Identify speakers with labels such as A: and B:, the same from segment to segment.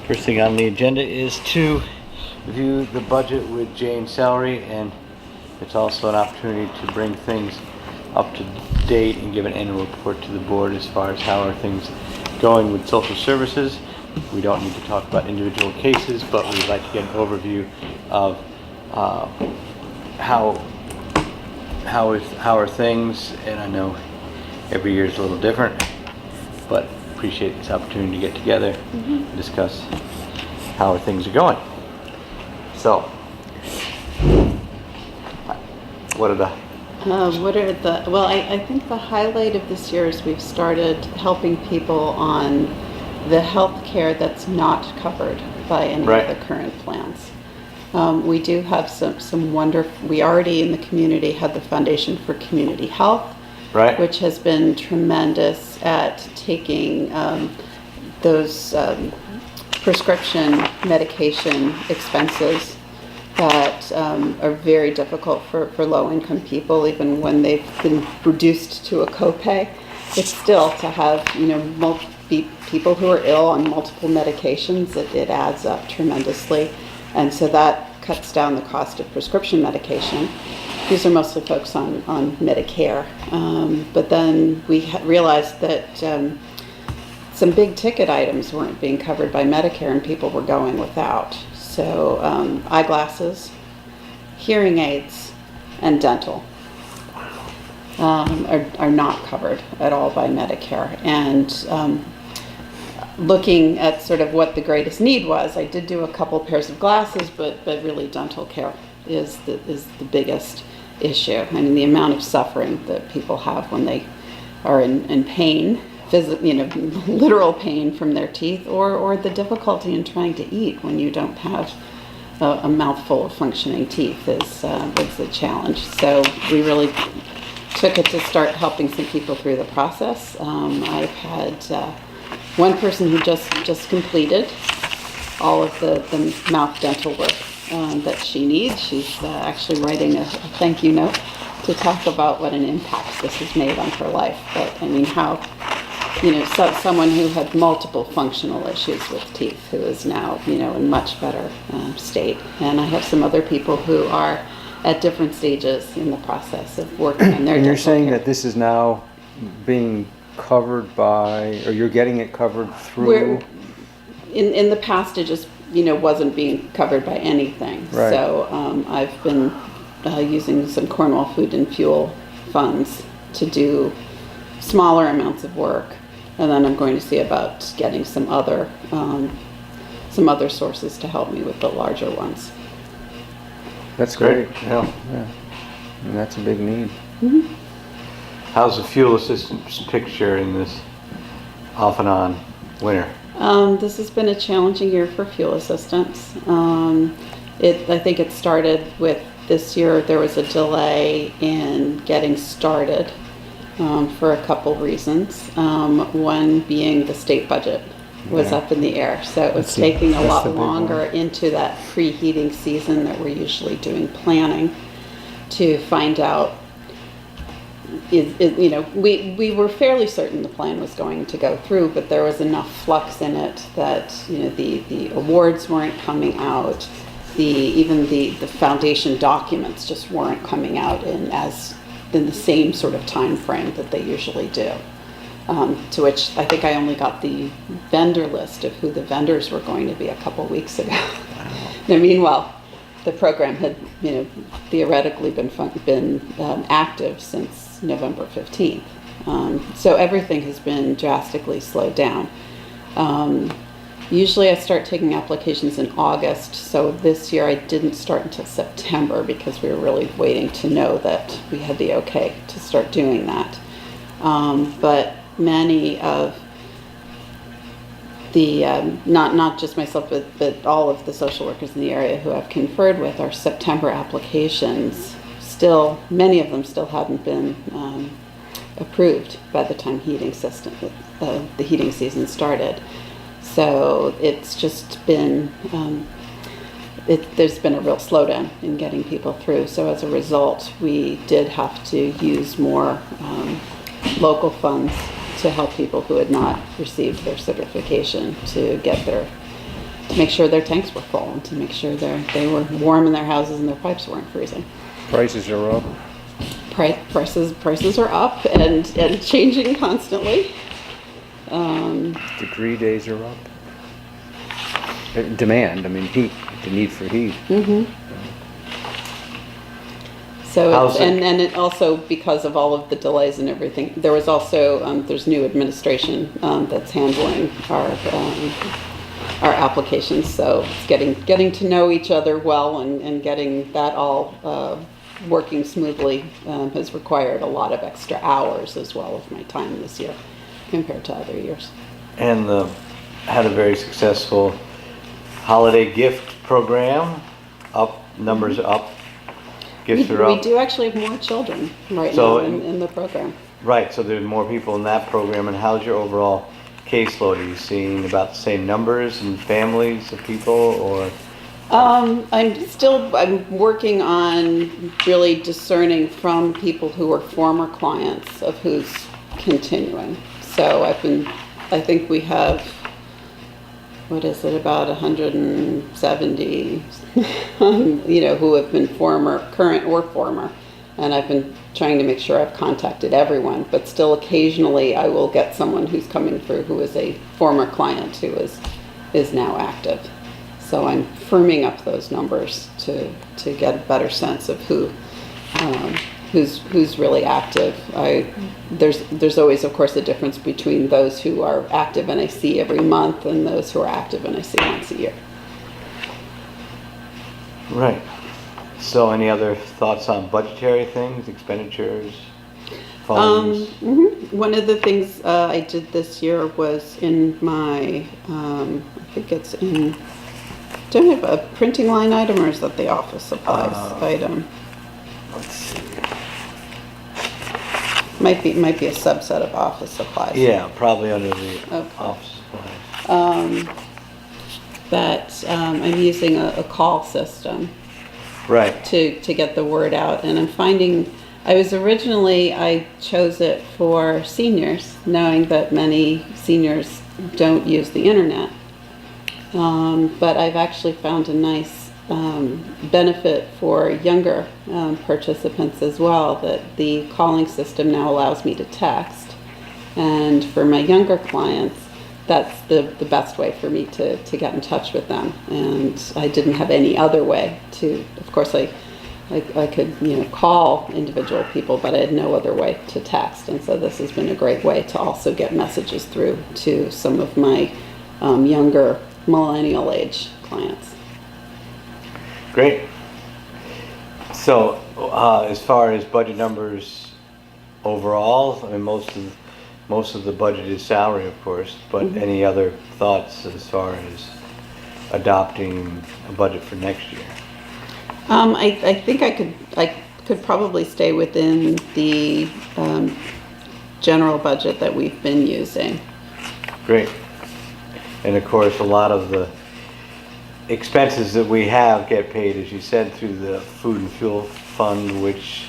A: First thing on the agenda is to review the budget with Jane Salary, and it's also an opportunity to bring things up to date and give an annual report to the board as far as how are things going with social services. We don't need to talk about individual cases, but we'd like to get an overview of how are things, and I know every year is a little different, but appreciate this opportunity to get together and discuss how things are going. So, what are the
B: well, I think the highlight of this year is we've started helping people on the health care that's not covered by any
A: Right.
B: of the current plans. We do have some wonderful, we already in the community had the Foundation for Community Health,
A: right?
B: which has been tremendous at taking those prescription medication expenses that are very difficult for low-income people, even when they've been reduced to a copay. It's still to have, people who are ill on multiple medications, it adds up tremendously. And so that cuts down the cost of prescription medication. These are mostly folks on Medicare. But then we realized that some big ticket items weren't being covered by Medicare and people were going without. So eyeglasses, hearing aids, and dental are not covered at all by Medicare. And looking at sort of what the greatest need was, I did do a couple pairs of glasses, but really dental care is the biggest issue. I mean, the amount of suffering that people have when they are in pain, literal pain from their teeth, or the difficulty in trying to eat when you don't have a mouthful of functioning teeth is a challenge. So we really took it to start helping some people through the process. I've had one person who just completed all of the mouth dental work that she needs. She's actually writing a thank you note to talk about what an impact this has made on her life. But I mean, how, someone who had multiple functional issues with teeth who is now, in much better state. And I have some other people who are at different stages in the process of working on their
C: And you're
B: dental
C: saying
B: care.
C: that this is now being covered by, or you're getting it covered through?
B: In the past, it just wasn't being covered by anything.
C: Right.
B: So I've been using some Cornwall Food and Fuel funds to do smaller amounts of work, and then I'm going to see about getting some other sources to help me with the larger ones.
C: That's great.
A: Yeah.
C: And that's a big need.
B: Mm-hmm.
A: How's the fuel assistance picture in this off and on winter?
B: This has been a challenging year for fuel assistance. I think it started with this year. There was a delay in getting started for a couple reasons. One being the state budget was up in the air, so it was taking a lot longer into that preheating season that we're usually doing planning to find out. We were fairly certain the plan was going to go through, but there was enough flux in it that the awards weren't coming out, even the foundation documents just weren't coming out in the same sort of time frame that they usually do. To which I think I only got the vendor list of who the vendors were going to be a couple weeks ago. Wow. Now, meanwhile, the program had theoretically been active since November 15th. So everything has been drastically slowed down. Usually I start taking applications in August, so this year I didn't start until September because we were really waiting to know that we had the okay to start doing that. But many of the, not just myself, but all of the social workers in the area who I've conferred with, our September applications many of them still hadn't been approved by the time the heating season started. So it's just been, there's been a real slowdown in getting people through. So as a result, we did have to use more local funds to help people who had not received their certification to get their to make sure their tanks were full and to make sure they were warm in their houses and their pipes weren't freezing.
C: Prices are up.
B: Prices are up and changing constantly.
C: Degree days are up. Demand, I mean heat, the need for heat.
B: So
A: How's
B: it's,
A: it-
B: and it also, because of all of the delays and everything, there was also there's new administration that's handling our applications. So it's getting to know each other well and getting that all working smoothly has required a lot of extra hours as well of my time this year compared to other years.
A: And had a very successful holiday gift program. Numbers are up. Gifts are
B: We
A: up.
B: do actually have more children right
A: So-
B: now in the program.
A: Right, so there's more people in that program. And how's your overall caseload? Are you seeing about the same numbers and families of people, or?
B: I'm working on really discerning from people who are former clients of who's continuing. So I think we have, what is it, about 170, who have been current or former. And I've been trying to make sure I've contacted everyone, but still occasionally I will get someone who's coming through who is a former client who is now active. So I'm firming up those numbers to get a better sense of who's really active. There's always, of course, a difference between those who are active and I see every month and those who are active and I see once a year.
A: Right. So any other thoughts on budgetary things, expenditures, funds?
B: One of the things I did this year was in my, I think it's in, do I have a printing line item or is that the office supplies item?
A: Let's see.
B: Might be a subset of office supplies.
A: Yeah, probably under the
B: Okay.
A: office supplies.
B: That I'm using a call system
A: Right.
B: to get the word out, and I'm finding I chose it for seniors, knowing that many seniors don't use the internet. But I've actually found a nice benefit for younger participants as well, that the calling system now allows me to text. And for my younger clients, that's the best way for me to get in touch with them. And I didn't have any other way to, of course, I could, call individual people, but I had no other way to text. And so this has been a great way to also get messages through to some of my younger millennial age clients.
A: Great. So, as far as budget numbers overall, I mean, most of the budget is salary, of course, but any other thoughts as far as adopting a budget for next year?
B: I think I could probably stay within the general budget that we've been using.
A: Great. And of course, a lot of the expenses that we have get paid, as you said, through the food and fuel fund, which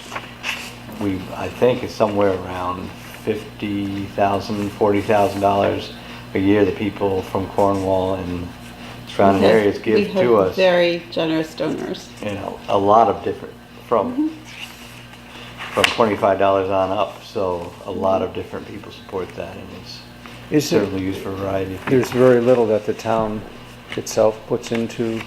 A: I think is somewhere around $50,000, $40,000 a year that people from Cornwall and surrounding areas give to us.
B: Very generous donors.
A: A lot of different, from $25 on up, so a lot of different people support that, and it's certainly used for a variety of people.
C: There's very little that the town itself puts into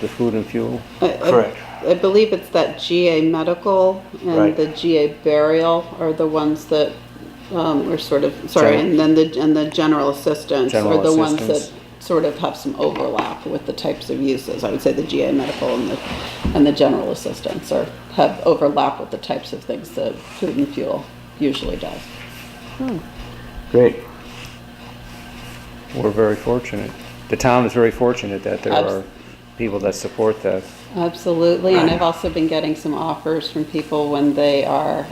C: the food and fuel.
A: Correct.
B: I believe it's that GA Medical and
A: Right.
B: the GA Burial are the ones that are sort of, sorry, and then the General Assistants are
C: General
B: the ones that
C: assistants.
B: sort of have some overlap with the types of uses. I would say the GA Medical and the General Assistants have overlap with the types of things that food and fuel usually does.
A: Great.
C: We're very fortunate. The town is very fortunate that there
B: Abs-
C: are people that support that.
B: Absolutely, and I've also been getting some offers from people when they are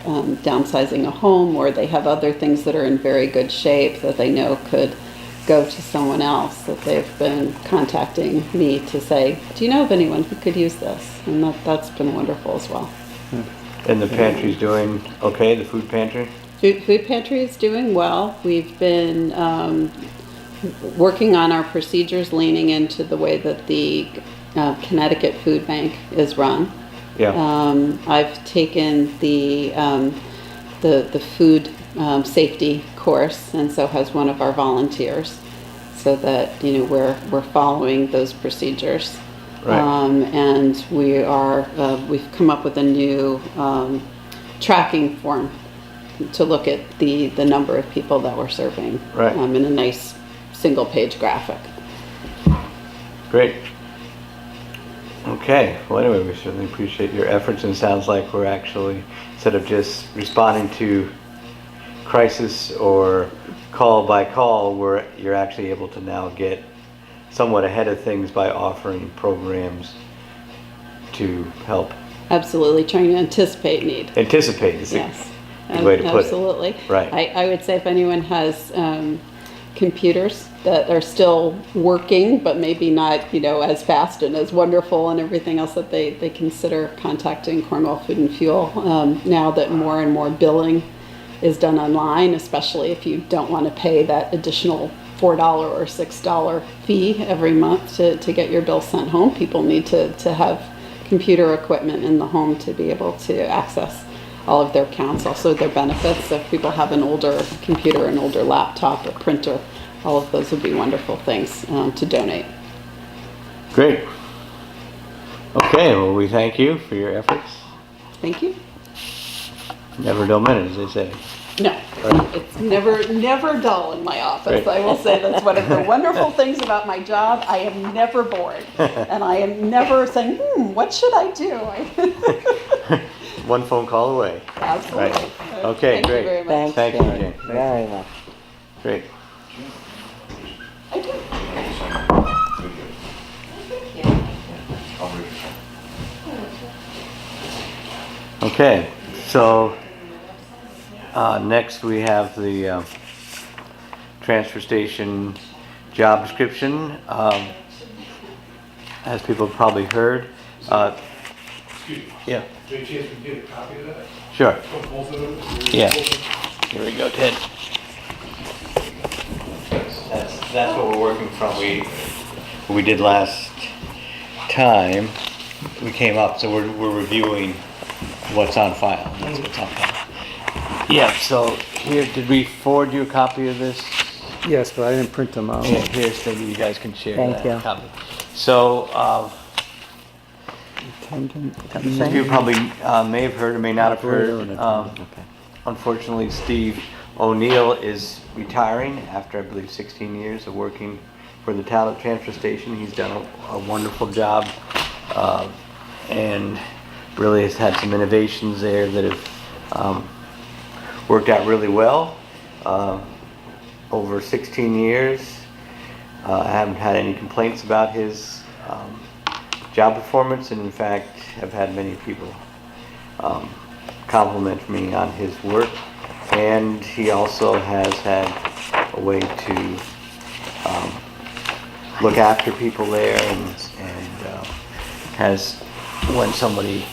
B: downsizing a home or they have other things that are in very good shape that they know could go to someone else, that they've been contacting me to say, do you know of anyone who could use this? And that's been wonderful as well.
A: And the pantry's doing okay, the food pantry?
B: Food pantry is doing well. We've been working on our procedures, leaning into the way that the Connecticut Food Bank is run.
C: Yeah.
B: I've taken the food safety course, and so has one of our volunteers, so that we're following those procedures.
A: Right.
B: And we've come up with a new tracking form to look at the number of people that we're serving,
A: Right.
B: in a nice single-page graphic.
A: Great. Okay, well anyway, we certainly appreciate your efforts, and it sounds like we're actually, instead of just responding to crisis or call by call, you're actually able to now get somewhat ahead of things by offering programs to help
B: Absolutely, trying to anticipate need.
A: anticipate is
B: Yes,
A: a good way to put it.
B: absolutely.
A: Right.
B: I would say if anyone has computers that are still working, but maybe not, as fast and as wonderful and everything else, that they consider contacting Cornwall Food and Fuel. Now that more and more billing is done online, especially if you don't want to pay that additional $4 or $6 fee every month to get your bill sent home. People need to have computer equipment in the home to be able to access all of their accounts, also their benefits. If people have an older computer, an older laptop or printer, all of those would be wonderful things to donate.
A: Great. Okay, well we thank you for your efforts.
B: Thank you.
A: Never a dull minute, as they say.
B: No, it's never dull in my office.
A: Great.
B: I will say that's one of the wonderful things about my job. I am never bored, and I am never saying, what should I do?
A: One phone call away.
B: Absolutely.
A: Right. Okay,
B: Thank
A: great.
B: you very much.
A: Thank you, Jane.
C: Very much.
A: Great.
B: I do.
A: Okay, so next we have the transfer station job description. As people have probably heard.
D: Excuse me.
A: Yeah.
D: Is there a chance we get a copy of that?
A: Sure.
D: Of both of them?
A: Yeah. Here we go, Ted. That's what we're working from. What we did last time, we came up, so we're reviewing what's on file. That's what's on file. Yeah, so here, did we forward you a copy of this?
C: Yes, but I didn't print them out.
A: Yeah, here's, so you guys can share
C: Thank
A: that
C: you.
A: copy. So, you probably may have heard or may not have heard. Unfortunately, Steve O'Neill is retiring after, I believe, 16 years of working for the town transfer station. He's done a wonderful job and really has had some innovations there that have worked out really well. Over 16 years, I haven't had any complaints about his job performance, and in fact have had many people compliment me on his work, and he also has had a way to look after people there and has, when somebody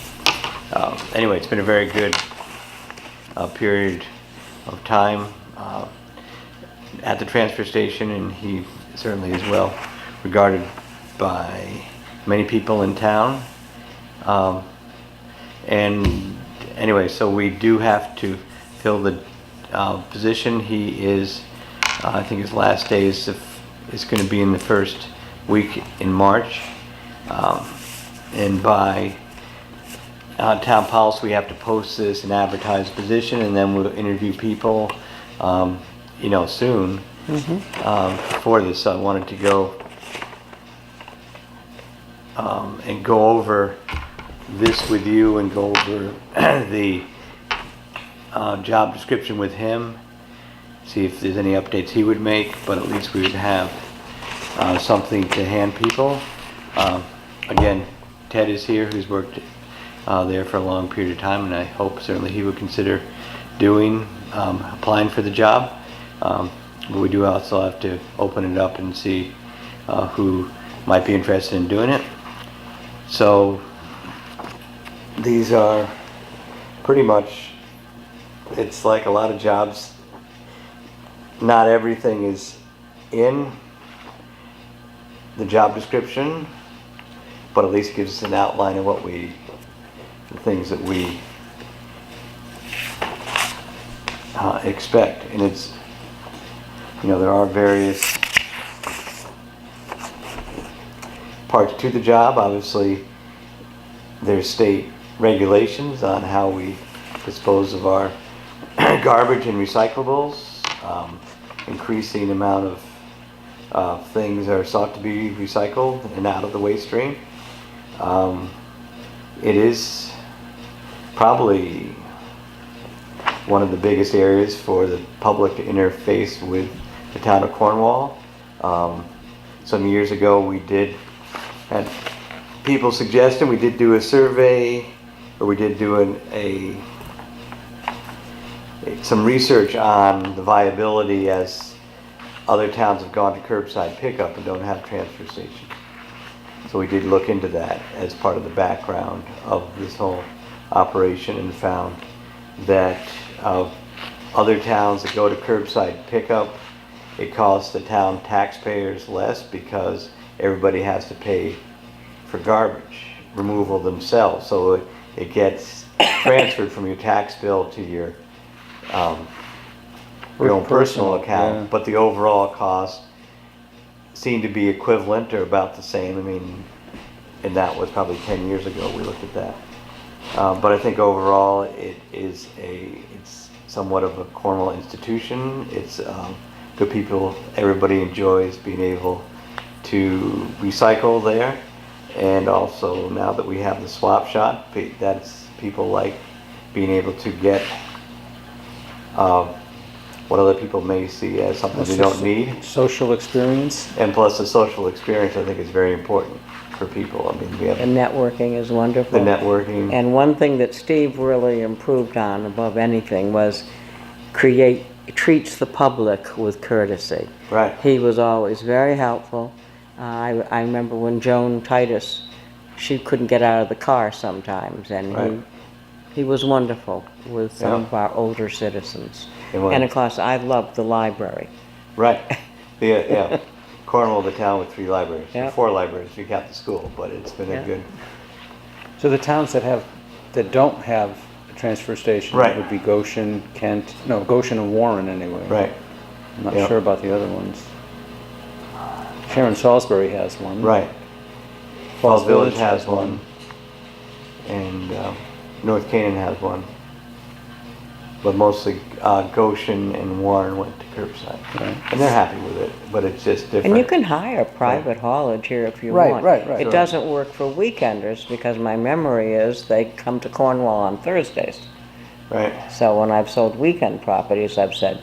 A: anyway, it's been a very good period of time at the transfer station, and he certainly is well regarded by many people in town. And anyway, so we do have to fill the position. He is, I think his last day is going to be in the first week in March. And by town policy, we have to post this and advertise the position, and then we'll interview people, soon for this. So I wanted to go and go over this with you and go over the job description with him, see if there's any updates he would make, but at least we would have something to hand people. Again, Ted is here, who's worked there for a long period of time, and I hope certainly he would consider applying for the job. But we do also have to open it up and see who might be interested in doing it. So these are pretty much, it's like a lot of jobs, not everything is in the job description, but at least gives us an outline of the things that we expect. And it's, there are various parts to the job. Obviously, there's state regulations on how we dispose of our garbage and recyclables. Increasing amount of things are sought to be recycled and out of the waste stream. It is probably one of the biggest areas for the public to interface with the town of Cornwall. Some years ago we did, had people suggesting we did do a survey, or we did do some research on the viability as other towns have gone to curbside pickup and don't have transfer stations. So we did look into that as part of the background of this whole operation, and found that other towns that go to curbside pickup, it costs the town taxpayers less because everybody has to pay for garbage removal themselves. So it gets transferred from your tax bill to your own personal account,
C: yeah.
A: but the overall cost seemed to be equivalent or about the same. I mean, and that was probably 10 years ago we looked at that. But I think overall it's somewhat of a Cornwall institution. It's good people, everybody enjoys being able to recycle there. And also now that we have the swap shop, people like being able to get what other people may see as something they don't need.
C: Social experience.
A: And plus the social experience, I think, is very important for people. I mean, we have
E: The networking is wonderful.
A: the networking.
E: And one thing that Steve really improved on above anything was treats the public with courtesy.
A: Right.
E: He was always very helpful. I remember when Joan Titus, she couldn't get out of the car sometimes, and
A: Right.
E: he was wonderful with some
A: Yeah.
E: of our older citizens.
A: He was.
E: And of course, I loved the library.
A: Right. Yeah. Cornwall, the town with 3 libraries.
E: Yeah.
A: 4 libraries if you count the school, but it's been
E: Yeah.
A: a good.
C: So the towns that don't have a transfer station
A: Right.
C: would be Goshen, Kent, no, Goshen and Warren anyway.
A: Right.
C: I'm not
A: Yeah.
C: sure about the other ones. Sharon Salisbury has one.
A: Right. Falls Village has one. And North Canaan has one. But mostly Goshen and Warren went to curbside.
C: Right.
A: And they're happy with it, but it's just different.
E: And you can hire private haulage here if you
C: Right,
E: want.
C: right.
E: It
C: Sure.
E: doesn't work for weekenders because my memory is they come to Cornwall on Thursdays.
A: Right.
E: So when I've sold weekend properties, I've said,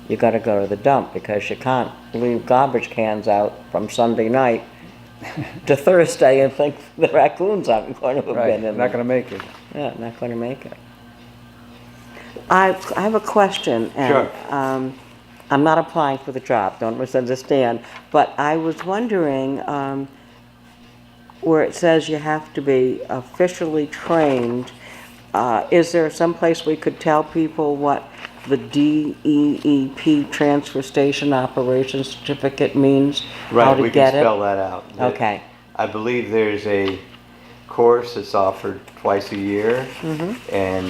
E: you gotta go to the dump because you can't leave garbage cans out from Sunday night to Thursday and think the raccoons aren't going to have
C: Right,
E: been in
C: not
E: there.
C: gonna make it.
E: Yeah, not gonna make it. I have a question, and
A: Sure.
E: I'm not applying for the job, don't misunderstand, but I was wondering, where it says you have to be officially trained, is there some place we could tell people what the DEEP Transfer Station Operation Certificate means? How
A: Right,
E: to
A: we
E: get
A: can
E: it?
A: spell that out.
E: Okay.
A: I believe there's a course that's offered twice a year,
E: Mm-hmm.
A: and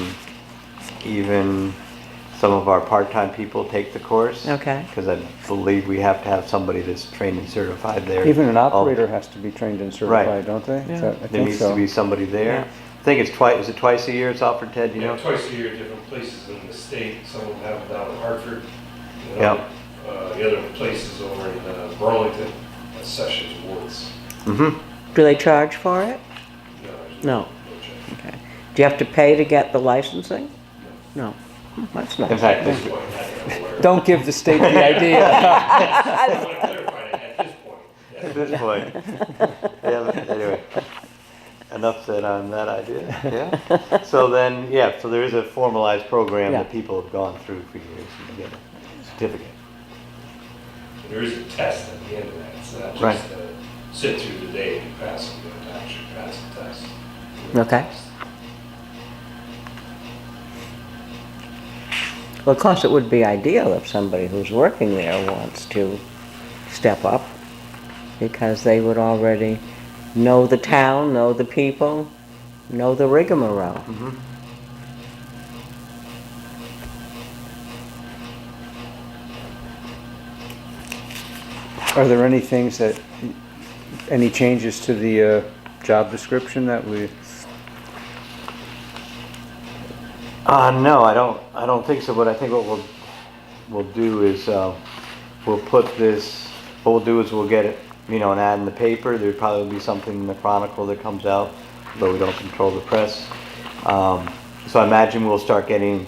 A: even some of our part-time people take the course.
E: Okay.
A: Because I believe we have to have somebody that's trained and certified there.
C: Even an
A: Oh,
C: operator has to be trained and certified, don't they?
E: Yeah.
C: Is that- I
A: There
C: think
A: needs
C: so.
A: to be somebody there.
E: Yeah.
A: I think it's twice, is it twice a year it's offered, Ted, do you know?
D: Yeah, twice a year, different places in the state. Some of them have them down in Hartford. You know, the other places over in Burlington, Sessions Woods.
A: Mm-hmm.
E: Do they charge for it? No.
D: check.
E: Okay. Do you have to pay to get the licensing? No. That's
A: In
E: nice.
A: fact,
D: At this point, I don't know where.
C: Don't give the state the idea.
D: I want to clarify that at this point. Yeah.
A: at this point. Yeah, anyway, enough said on that idea, yeah. So then, so there is a formalized program
E: Yeah.
A: that people have gone through for years and get a certificate.
D: There is a test at the end of that. It's not
A: Right.
D: just sit through the day and pass it, you have to actually pass the test.
E: Okay. Well, of course, it would be ideal if somebody who's working there wants to step up because they would already know the town, know the people, know the rigmarole.
C: Are there any things that, any changes to the job description that we,
A: No, I don't think so, but I think what we'll do is, we'll put this, what we'll do is we'll get it, an ad in the paper. There'd probably be something in the Chronicle that comes out, though we don't control the press. So I imagine we'll start getting,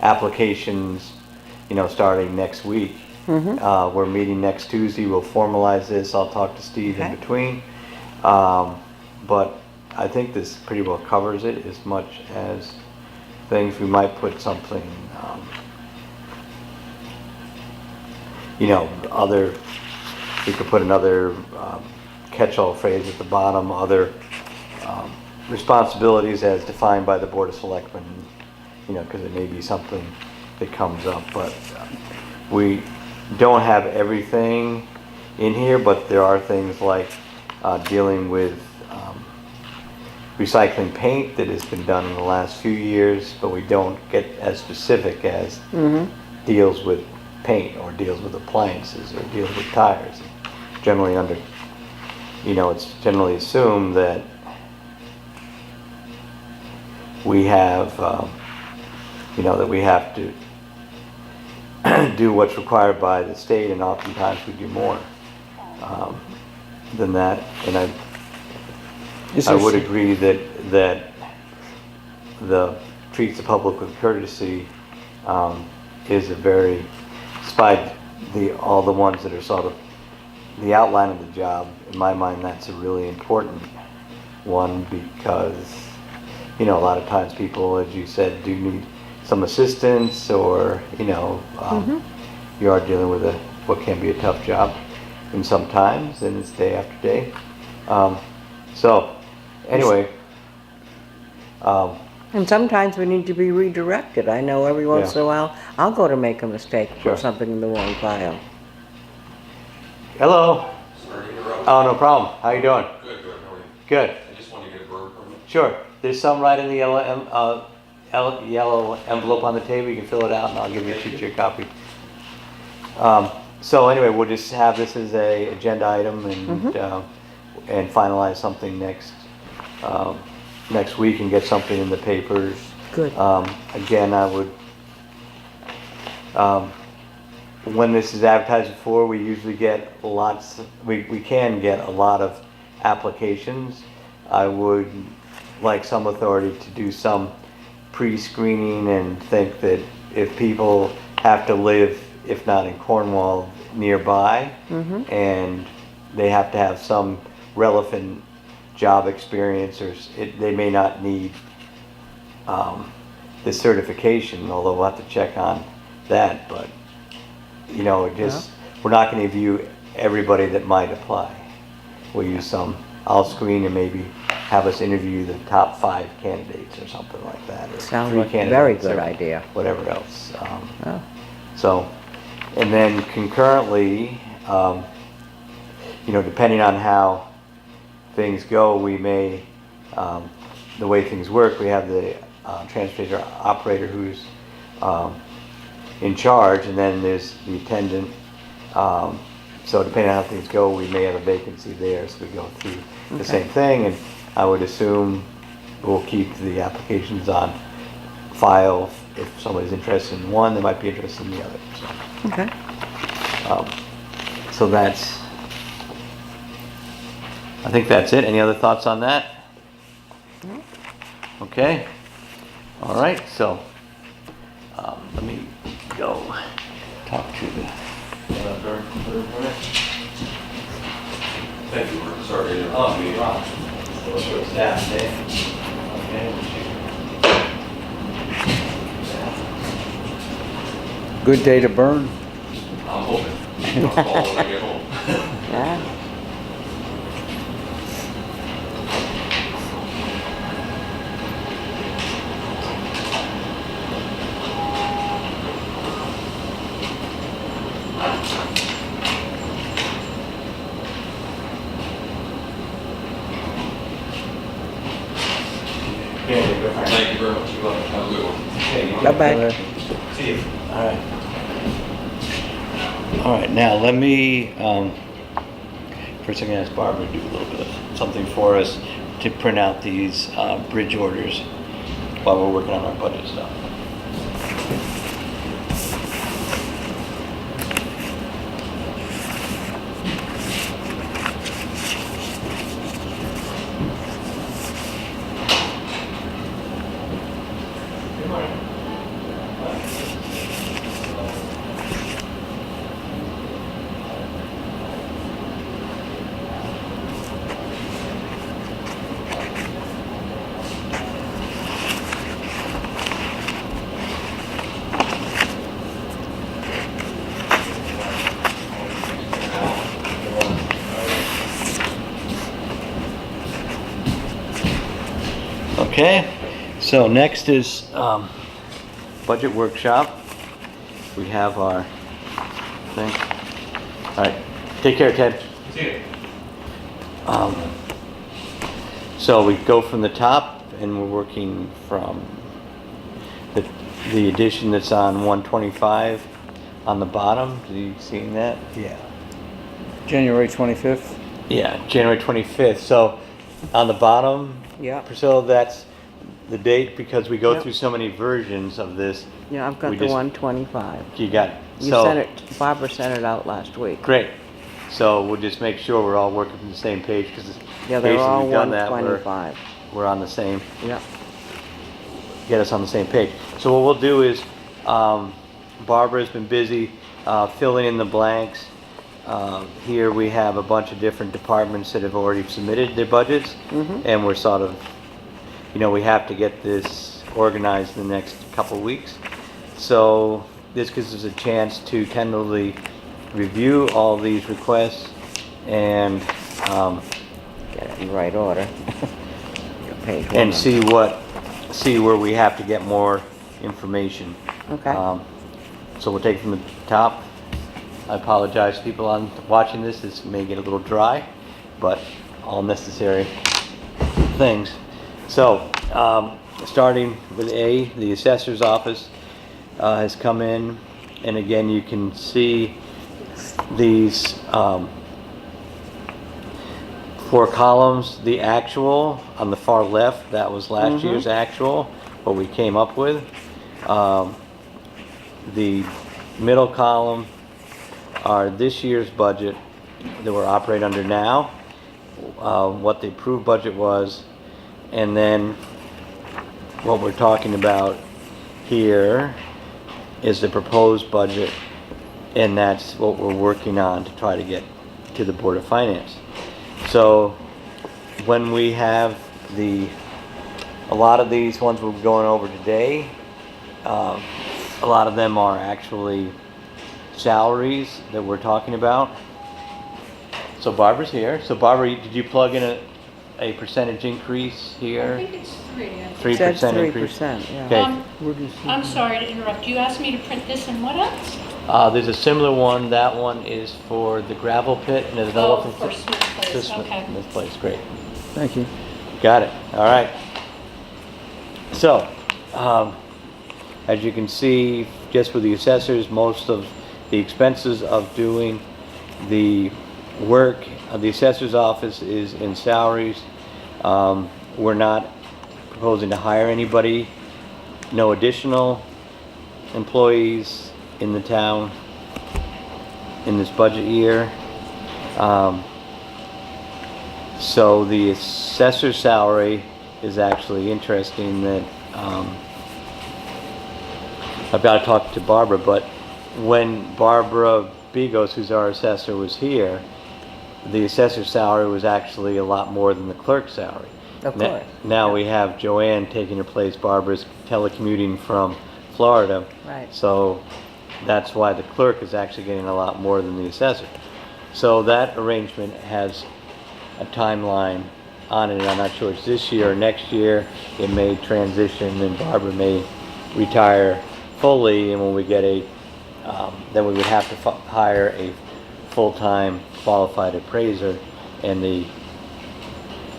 A: applications, starting next week. We're meeting next Tuesday, we'll formalize this, I'll talk to Steve in
E: Okay.
A: between. But I think this pretty well covers it as much as things. We might put something, we could put another catch-all phrase at the bottom, other responsibilities as defined by the Board of Selectmen, because it may be something that comes up, but we don't have everything in here, but there are things like dealing with recycling paint that has been done in the last few years, but we don't get as specific as deals with paint or deals with appliances or deals with tires. Generally it's generally assumed that we have, that we have to do what's required by the state, and oftentimes we do more than that. And I would agree that the treats the public with courtesy is a very, despite all the ones that are sort of the outline of the job, in my mind that's a really important one, because a lot of times people, as you said, do need some assistance, or you are dealing with what can be a tough job, and sometimes, and it's day after day. So anyway,
E: And sometimes we need to be redirected. I know every once in a while, I'll go to make a mistake,
A: Sure.
E: put something in the wrong file.
A: hello.
F: Sorry to interrupt.
A: Oh, no problem. How you doing?
F: Good, good, how are you?
A: Good.
F: I just want to get a burn permit.
A: Sure. There's some right in the yellow envelope on the table. You can fill it out, and I'll shoot you a copy. So anyway, we'll just have this as a agenda item, and finalize something next week, and get something in the papers.
E: Good.
A: Again, I would, when this is advertised before, we usually get we can get a lot of applications. I would like some authority to do some pre-screening, and think that if people have to live, if not in Cornwall, nearby, and they have to have some relevant job experience, or they may not need the certification, although we'll have to check on that, but we're not going to view everybody that might apply. We'll use some, I'll screen, and maybe have us interview the top 5 candidates or something like that. Or
E: Sounds
A: 3
E: like a very
A: candidates,
E: good
A: or
E: idea.
A: whatever else.
E: Oh.
A: So, and then concurrently, depending on how things go, we may, the way things work, we have the transportation operator who's in charge, and then there's the attendant. So depending on how things go, we may have a vacancy there, so we go through the same thing, and I would assume we'll keep the applications on file. If somebody's interested in one, they might be interested in the other. So,
E: Okay.
A: so I think that's it. Any other thoughts on that? Okay. All right, so let me go talk to the
F: Thank you, Mark. Sorry to interrupt you.
A: staff day. Okay.
C: good day to burn?
F: I'm hoping. I'll call when I get home.
E: Yeah.
F: Thank you very much. You're welcome. Have a good one.
E: Bye-bye.
D: See you.
A: All right. All right, now let me, first I'm gonna ask Barbara to do a little bit of something for us to print out these bridge orders while we're working on our budget stuff. Okay, so next is budget workshop. We have our thing. All right, take care, Ted.
D: See you.
A: So we go from the top, and we're working from the edition that's on 125 on the bottom. Have you seen that?
C: Yeah. January 25th?
A: Yeah, January 25th. So on the bottom,
E: Yeah.
A: Priscilla, that's the date because we go
E: Yep.
A: through so many versions of this.
E: Yeah, I've got
A: We
E: the
A: just-
E: 125.
A: You got
E: You
A: so
E: sent it, Barbara sent it out last week.
A: great. So we'll just make sure we're all working from the same page because
E: Yeah, they're all
A: we've done that.
E: 125.
A: We're on the same.
E: Yeah.
A: Get us on the same page. So what we'll do is, Barbara's been busy filling in the blanks. Here we have a bunch of different departments that have already submitted their budgets, and we're sort of, we have to get this organized in the next couple weeks. So this gives us a chance to tentatively review all these requests and
E: Get it in right order. Your page
A: and
E: one.
A: see where we have to get more information.
E: Okay.
A: So we'll take it from the top. I apologize to people on watching this. This may get a little dry, but all necessary things. So, starting with A, the assessor's office has come in, and again, you can see these 4 columns. The actual on the far left, that was last year's actual, what we came up with. The middle column are this year's budget that we're operating under now, what the approved budget was, and then what we're talking about here is the proposed budget, and that's what we're working on to try to get to the Board of Finance. So when we have a lot of these ones we're going over today, a lot of them are actually salaries that we're talking about. So Barbara's here. So Barbara, did you plug in a percentage increase here?
G: I think it's 3.
E: It
A: 3%
E: said
A: increase?
E: 3%, yeah.
A: Okay.
G: I'm sorry to interrupt. You asked me to print this and what else?
A: There's a similar one. That one is for the gravel pit, and there's another
G: Oh,
A: one
G: for Smith Place, okay.
A: This place, great.
C: Thank you.
A: Got it. All right. So, as you can see, just with the assessors, most of the expenses of doing the work of the assessor's office is in salaries. We're not proposing to hire anybody, no additional employees in the town in this budget year. So the assessor's salary is actually interesting that I've got to talk to Barbara, but when Barbara Bigos, who's our assessor, was here, the assessor's salary was actually a lot more than the clerk's salary.
E: Of course.
A: Now we have Joanne taking her place. Barbara's telecommuting from Florida.
E: Right.
A: So that's why the clerk is actually getting a lot more than the assessor. So that arrangement has a timeline on it. I'm not sure it's this year or next year. It may transition and Barbara may retire fully, and when we get then we would have to hire a full-time qualified appraiser and the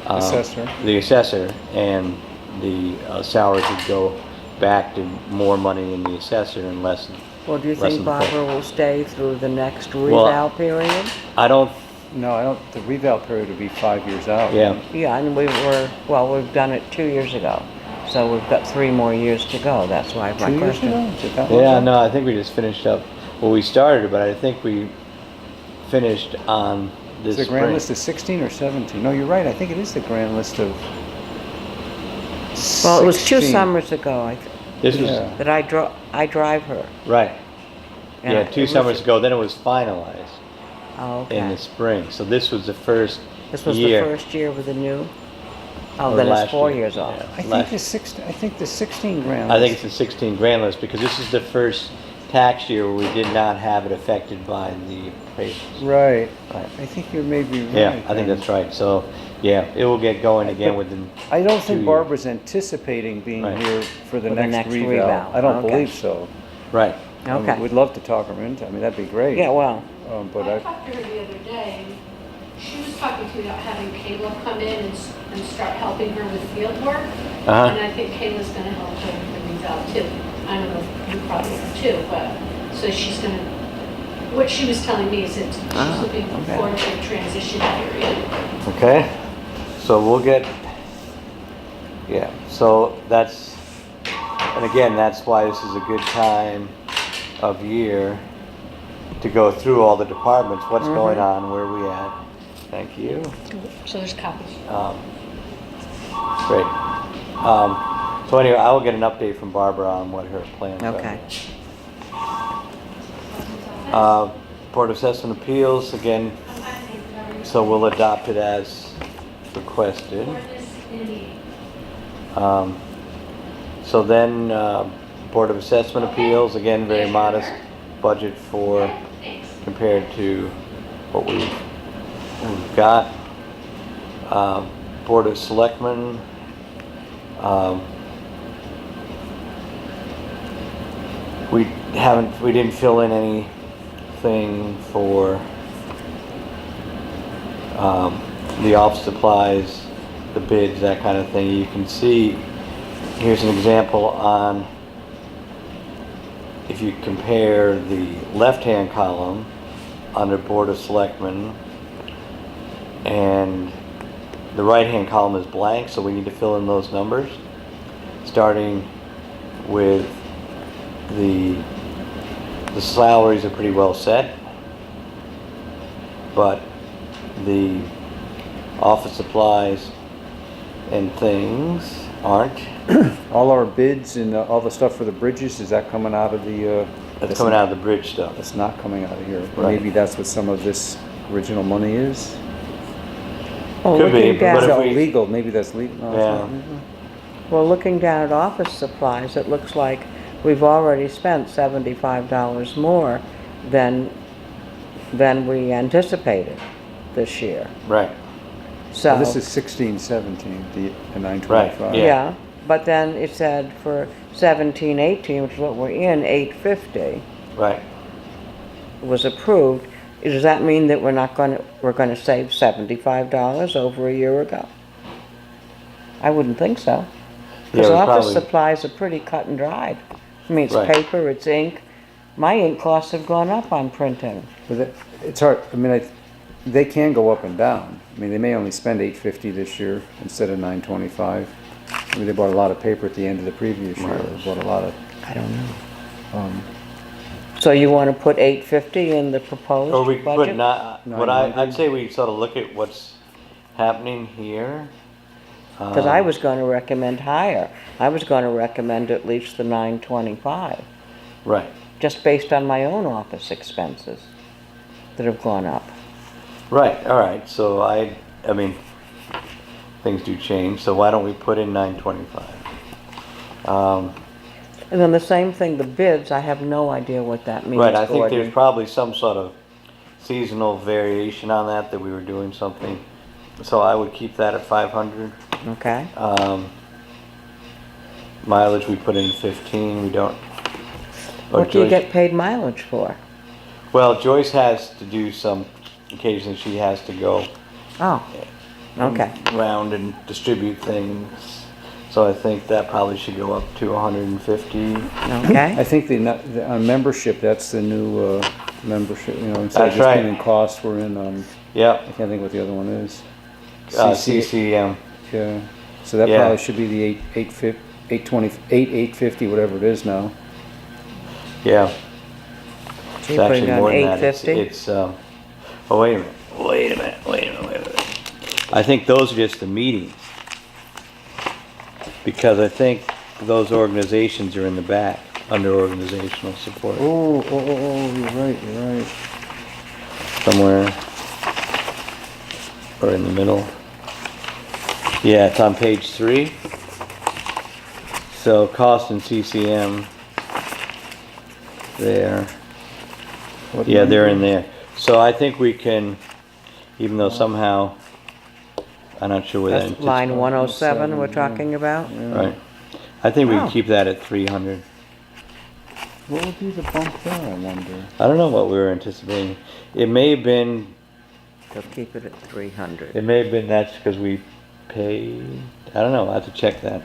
C: Assessor.
A: the assessor, and the salaries would go back to more money in the assessor and less.
E: Well, do you
A: less
E: think
A: in the pay.
E: Barbara will stay through the next
A: Well,
E: reval period?
A: I don't,
C: No, I don't, the reval period would be 5 years out.
A: yeah,
E: Yeah, and we've done it 2 years ago, so we've got 3 more years to go, that's why my
C: 2 years
E: question.
C: ago? Is it that long
A: yeah,
C: ago?
A: no, I think we just finished up, well, we started, but I think we finished on this
C: Is the grand
A: spring.
C: list of 16 or 17? No, you're right, I think it is the grand list of
E: Well, it was 2
C: 16.
E: summers ago,
A: This was,
C: Yeah.
E: that I drive her.
A: right,
E: and
A: yeah,
E: it
A: 2
E: was-
A: summers ago, then it was finalized
E: Oh,
A: in
E: okay.
A: the spring, so this was the first
E: This was
A: year.
E: the first year with the new? Oh,
A: Or
E: then
A: last
E: it's 4
A: year,
E: years off.
A: yeah.
C: I think
A: Last-
C: I think the 16 grand
A: I think
C: list.
A: it's the 16 grand list, because this is the first tax year where we did not have it affected by the appraisals.
C: Right,
A: Right.
C: I think you may be right.
A: Yeah, I think
C: then.
A: that's right, so, yeah, it will get going again
C: But
A: within,
C: I don't
A: 2
C: think
A: years.
C: Barbara's anticipating being
A: Right.
C: here for the
E: For the
C: next
E: next
C: reval.
E: reval.
C: I don't
E: Okay.
C: believe so.
A: right,
C: I mean,
E: Okay.
C: We'd love to talk her into, I mean, that'd be great.
E: Yeah, well,
C: But
G: I
C: I,
G: talked to her the other day, and she was talking to me about having Kayla come in and start helping her with field work. And
A: uh-huh,
G: I think Kayla's gonna help her with the revale too. I don't know if you probably are too, but, so she's gonna, what she was telling me is that she's looking
E: okay.
G: forward to a transition period.
A: okay, so we'll get, yeah, so that's, and again, that's why this is a good time of year to go through all the departments, what's going on, where we at. Thank you.
G: So there's copies.
A: Great. So anyway, I will get an update from Barbara on what her plans are.
E: okay.
A: Board of Assessment Appeals, again, so we'll adopt it as requested. So then, Board of Assessment Appeals, again, very modest budget for, compared to what we've got. Board of Selectmen, we didn't fill in anything for the office supplies, the bids, that kind of thing. You can see, here's an example on, if you compare the left-hand column under Board of Selectmen, and the right-hand column is blank, so we need to fill in those numbers, starting with the salaries are pretty well set, but the office supplies and things aren't.
C: all our bids and all the stuff for the bridges, is that coming out of the,
A: That's coming out of the bridge stuff.
C: That's not coming out of here.
A: Right.
C: Maybe that's what some of this original money is?
E: Well,
A: Could be,
E: looking
A: but
E: down-
C: Is
A: if
C: that
A: we-
C: legal? Maybe that's legal. No, it's
A: Yeah.
C: not legal.
E: Well, looking down at office supplies, it looks like we've already spent $75 more than we anticipated this year.
A: Right,
E: So,
C: Well, this is 16, 17, the 925.
A: yeah.
E: yeah, but then it said for 17, 18, which is what we're in, 850
A: right.
E: was approved. Does that mean that we're gonna save $75 over a year ago? I wouldn't think so. Because
A: Yeah, we
E: office
A: probably-
E: supplies are pretty cut and dried. I mean, it's
A: Right.
E: paper, it's ink. My ink costs have gone up on printing.
C: But it's hard, I mean, they can go up and down. I mean, they may only spend 850 this year instead of 925. I mean, they bought a lot of paper at the end of the previous year. They bought a lot of,
E: I don't know.
C: um,
E: So you wanna put 850 in the proposed
A: Or we could put
E: budget?
A: not, what
C: 900.
A: I'd say we sort of look at what's happening here.
E: Because I was gonna recommend higher. I was gonna recommend at least the 925,
A: Right,
E: just based on my own office expenses that have gone up.
A: right, all right, so I mean, things do change, so why don't we put in 925?
E: And then the same thing, the bids, I have no idea what that means,
A: Right, I think there's
E: Gordon.
A: probably some sort of seasonal variation on that we were doing something. So I would keep that at 500.
E: Okay,
A: Mileage, we put in 15, we don't. oh,
E: what do you
A: Joyce-
E: get paid mileage for?
A: Well, Joyce has to do some, occasionally she has to go
E: Oh, okay.
A: around and distribute things. So I think that probably should go up to 150.
C: I
E: Okay,
C: think on membership, that's the new, membership, you know, instead of
A: That's
C: just
A: right.
C: being in cost, we're in, I
A: Yep,
C: can't think what the other one is.
A: CCM.
C: Yeah, so that
A: Yeah.
C: probably should be the 850, whatever it is now.
A: Yeah.
E: so
A: It's
E: you're
A: actually
E: putting on
A: more than that.
E: 850?
A: Oh, wait a minute. Wait a minute. I think those are just the meetings. Because I think those organizations are in the back, under organizational support,
C: Oh, you're right.
A: somewhere. Or in the middle. Yeah, it's on page 3. So cost and CCM, there.
C: What
A: Yeah, they're in
C: number?
A: there. So I think we can, even though somehow, I'm not sure where that.
E: That's line 107 we're
C: 107,
E: talking about?
A: Right. I think we can
E: Oh.
A: keep that at 300.
C: What would be the bump there, I wonder?
A: I don't know what we were anticipating. It may have been,
E: So keep it at 300.
A: that's because we paid, I don't know, I have to check that.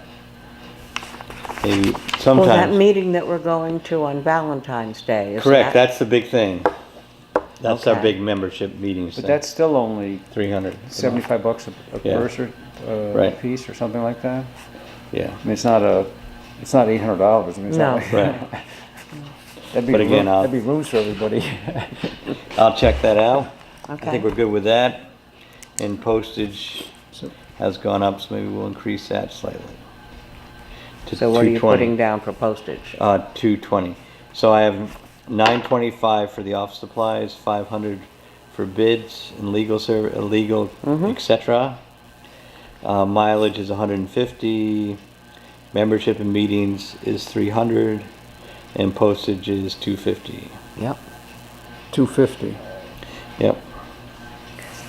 A: Maybe
E: Well, that
A: sometimes.
E: meeting that we're going to on Valentine's Day, is
A: Correct,
E: that?
A: that's the big thing. That's our
E: Okay.
A: big membership meetings
C: But
A: thing.
C: that's still only
A: 300.
C: $75 a
A: Yeah.
C: person,
A: Right.
C: piece or something like that?
A: Yeah.
C: I mean, it's not $800, I mean, it's
E: No.
C: not like.
A: Right.
C: That'd be
A: But again,
C: that'd be rooms for everybody.
A: I'll check that out. I
E: Okay.
A: think we're good with that. And postage
C: So-
A: has gone up, so maybe we'll increase that slightly. To
E: So what are you
A: 220.
E: putting down for postage?
A: 220. So I have 925 for the office supplies, 500 for bids and legal, etc. Mileage is 150. Membership and meetings is 300, and postage is 250.
E: Yep.
C: 250.
A: Yep.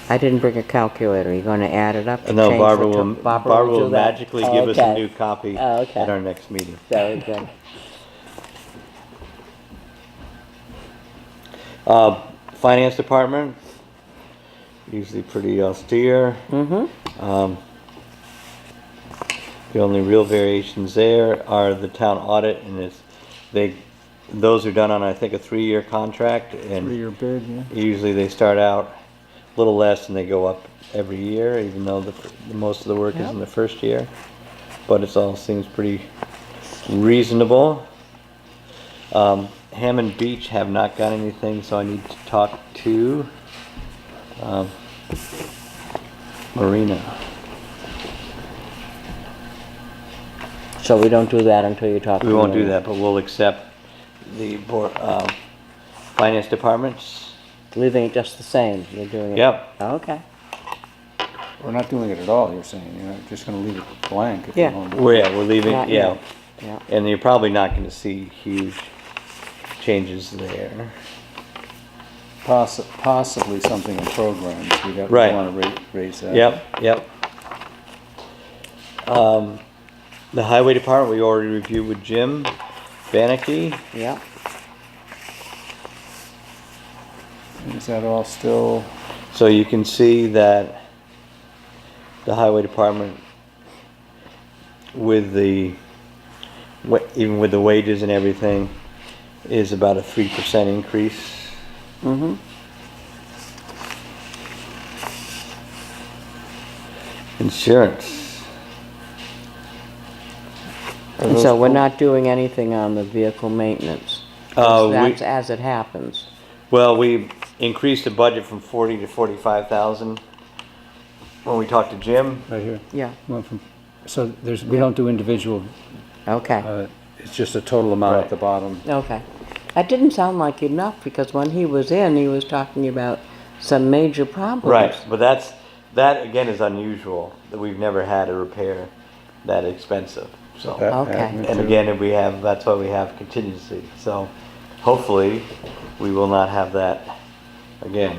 E: I didn't bring a calculator. You're gonna add it up? and
A: No,
E: change
A: Barbara
E: the
A: will,
E: to-
A: Barbara will
E: do that?
A: magically
E: Oh,
A: give us a
E: okay.
A: new copy
E: Oh, okay.
A: at our next meeting.
E: Very good.
A: Finance department, usually pretty austere.
E: Mm-hmm.
A: The only real variations there are the town audit, and those are done on, I think, a 3-year contract, and
C: 3-year bid, yeah.
A: usually they start out a little less and they go up every year, even though most of the work is
E: Yep.
A: in the first year. But it all seems pretty reasonable. Hammond Beach have not got anything, so I need to talk to Marina.
E: So we don't do that until you talk to
A: We won't
E: me.
A: do that, but we'll accept the finance departments.
E: Leaving it just the same. You're doing it.
A: Yep.
E: Okay.
C: We're not doing it at all, you're saying, you're just gonna leave it blank if
E: Yeah.
C: you want.
A: We're leaving,
E: Not
A: yeah.
E: yet. Yeah.
A: And you're probably not gonna see huge changes there.
C: Possibly something in programs, we
A: Right.
C: wanna raise that.
A: Yep. The highway department, we already reviewed with Jim Bannicky.
E: Yep.
C: Is that all still,
A: So you can see that the highway department with even with the wages and everything is about a 3% increase.
E: Mm-hmm.
A: Insurance.
E: And so we're not doing anything on the vehicle maintenance? That's as it happens.
A: Well, we increased the budget from 40 to 45,000 when we talked to Jim.
C: right here?
E: Yeah.
C: So we don't do individual,
E: Okay.
C: it's just a total amount
A: Right.
C: at the bottom.
E: Okay. That didn't sound like enough because when he was in, he was talking about some major problems.
A: Right, but that again is unusual, that we've never had a repair that expensive, so.
E: Okay.
A: And again, that's why we have contingency, so hopefully we will not have that again.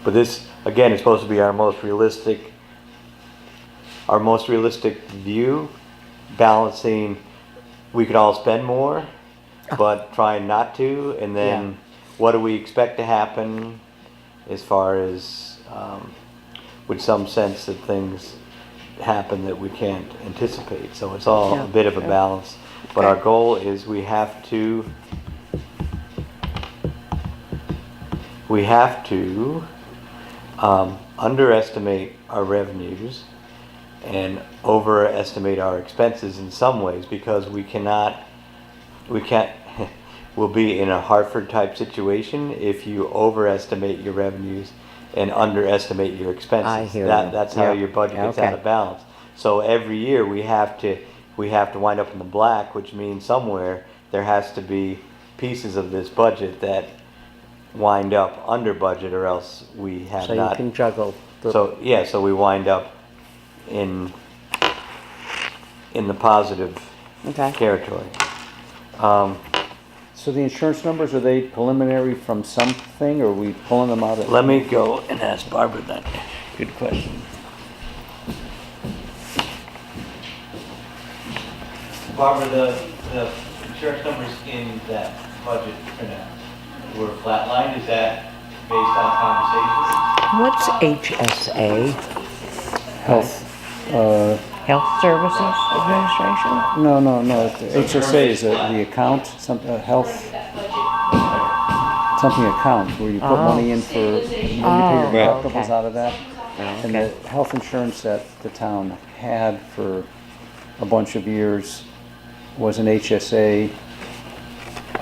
A: But this, again, is supposed to be our most realistic view, balancing, we could all spend more, but trying not to, and then what do we expect to happen as far as, with some sense that things happen that we can't anticipate. So it's all
E: Yeah,
A: a bit of a
E: yeah.
A: balance. But
E: Okay.
A: our goal is we have to underestimate our revenues and overestimate our expenses in some ways, because we can't we'll be in a Hartford type situation if you overestimate your revenues and underestimate your expenses.
E: I hear you.
A: That's how
E: Yeah.
A: your budget gets
E: Okay.
A: out of balance. So every year we have to wind up in the black, which means somewhere there has to be pieces of this budget that wind up under budget, or else we have
E: So you
A: not.
E: can juggle.
A: So yeah, so we wind up in the positive
E: Okay.
A: territory.
C: So the insurance numbers, are they preliminary from something, or are we pulling them out of?
A: Let me go and ask Barbara that. Good question. Barbara, the insurance numbers in that budget printout were flatlined. Is that based on conversations?
E: What's HSA?
C: Health,
E: Health Services Administration?
C: no, HSA is the account, health, something account, where you put money in for, when you pay your
E: Oh,
C: deductibles
E: okay.
C: out of that. And the
E: Okay.
C: health insurance that the town had for a bunch of years was an HSA.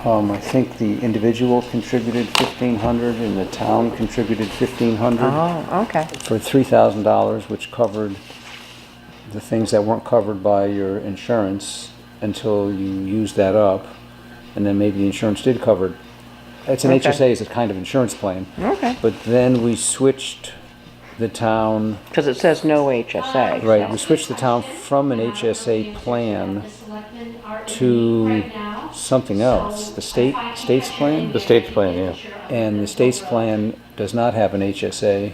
C: I think the individual contributed $1,500 and the town contributed $1,500
E: Oh, okay.
C: for $3,000, which covered the things that weren't covered by your insurance until you used that up, and then maybe the insurance did cover it. It's an
E: Okay.
C: HSA, is a kind of insurance plan.
E: Okay.
C: But then we switched the town,
E: Because it says no HSA.
C: right,
E: so-
C: we switched the town from an HSA plan to something else, the state's plan?
A: The state's plan, yeah.
C: And the state's plan does not have an HSA.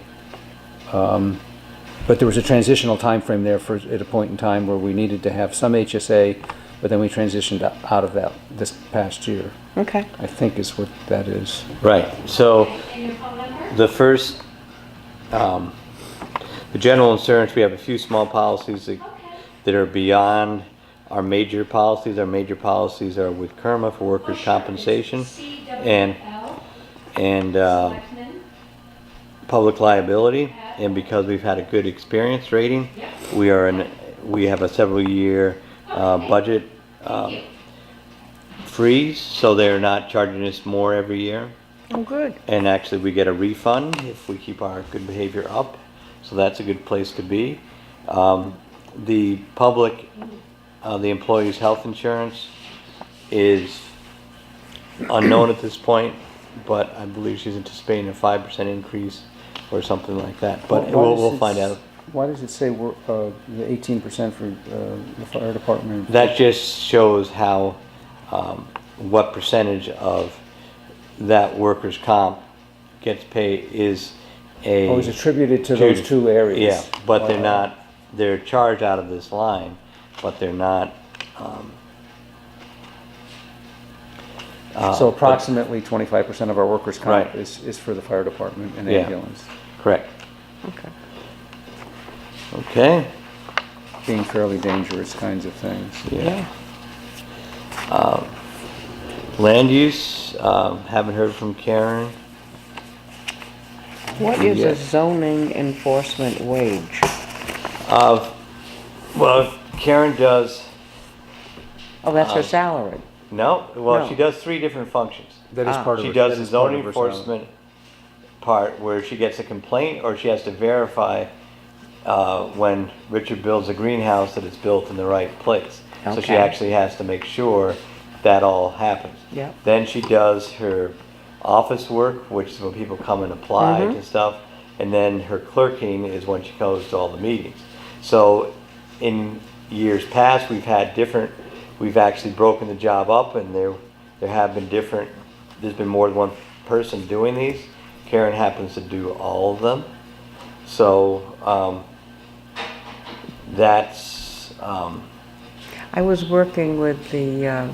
C: But there was a transitional time frame there at a point in time where we needed to have some HSA, but then we transitioned out of that this past year,
E: Okay.
C: I think is what that is.
A: Right. So the first, the general insurance, we have a few small policies that are beyond our major policies. Our major policies are with KERMA for workers' compensation and public liability. And because we've had a good experience rating, we have a several year budget freeze, so they're not charging us more every year.
E: Oh, good.
A: And actually, we get a refund if we keep our good behavior up. So that's a good place to be. The public, the employees' health insurance is unknown at this point, but I believe she's anticipating a 5% increase or something like that. But
C: Why does
A: we'll
C: it
A: find out.
C: Why does it say the 18% for the fire department?
A: That just shows how, what percentage of that workers' comp gets paid is
C: Oh, it's attributed to those two areas?
A: Yeah, but they're
C: Wow.
A: not, they're charged out of this line, but they're not.
C: So approximately 25% of our workers' comp
A: Right.
C: is for the fire department and
A: Yeah.
C: ambulance,
A: Correct.
E: Okay.
A: Okay.
C: being fairly dangerous kinds of things.
A: Yeah. Land use, haven't heard from Karen.
E: What is
A: Yeah.
E: a zoning enforcement wage?
A: Well, Karen does,
E: Oh, that's her salary.
A: no, well,
E: No.
A: she does 3 different functions.
C: That is part of
A: She
C: her-
A: does
C: that
A: the
C: is part
A: zoning
C: of her salary.
A: enforcement part where she gets a complaint, or she has to verify when Richard builds a greenhouse that it's built in the right place. So she
E: Okay.
A: actually has to make sure that all happens.
E: Yep.
A: Then she does her office work, which is when people come and apply to stuff. And then her clerking is when she goes to all the meetings. So in years past, we've actually broken the job up, and there have been there's been more than one person doing these. Karen happens to do all of them. So that's,
E: I was working with the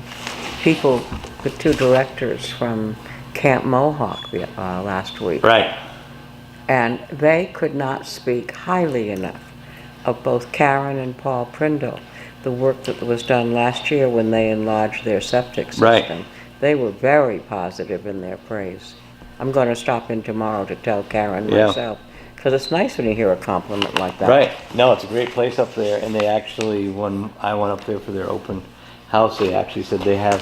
E: people, the 2 directors from Camp Mohawk last week.
A: right.
E: And they could not speak highly enough of both Karen and Paul Prindle, the work that was done last year when they enlarged their septic system.
A: Right.
E: They were very positive in their praise. I'm going to stop in tomorrow to tell Karen
A: Yeah.
E: myself, because it's nice when you hear a compliment like that.
A: Right. No, it's a great place up there, and they actually, when I went up there for their open house, they actually said they have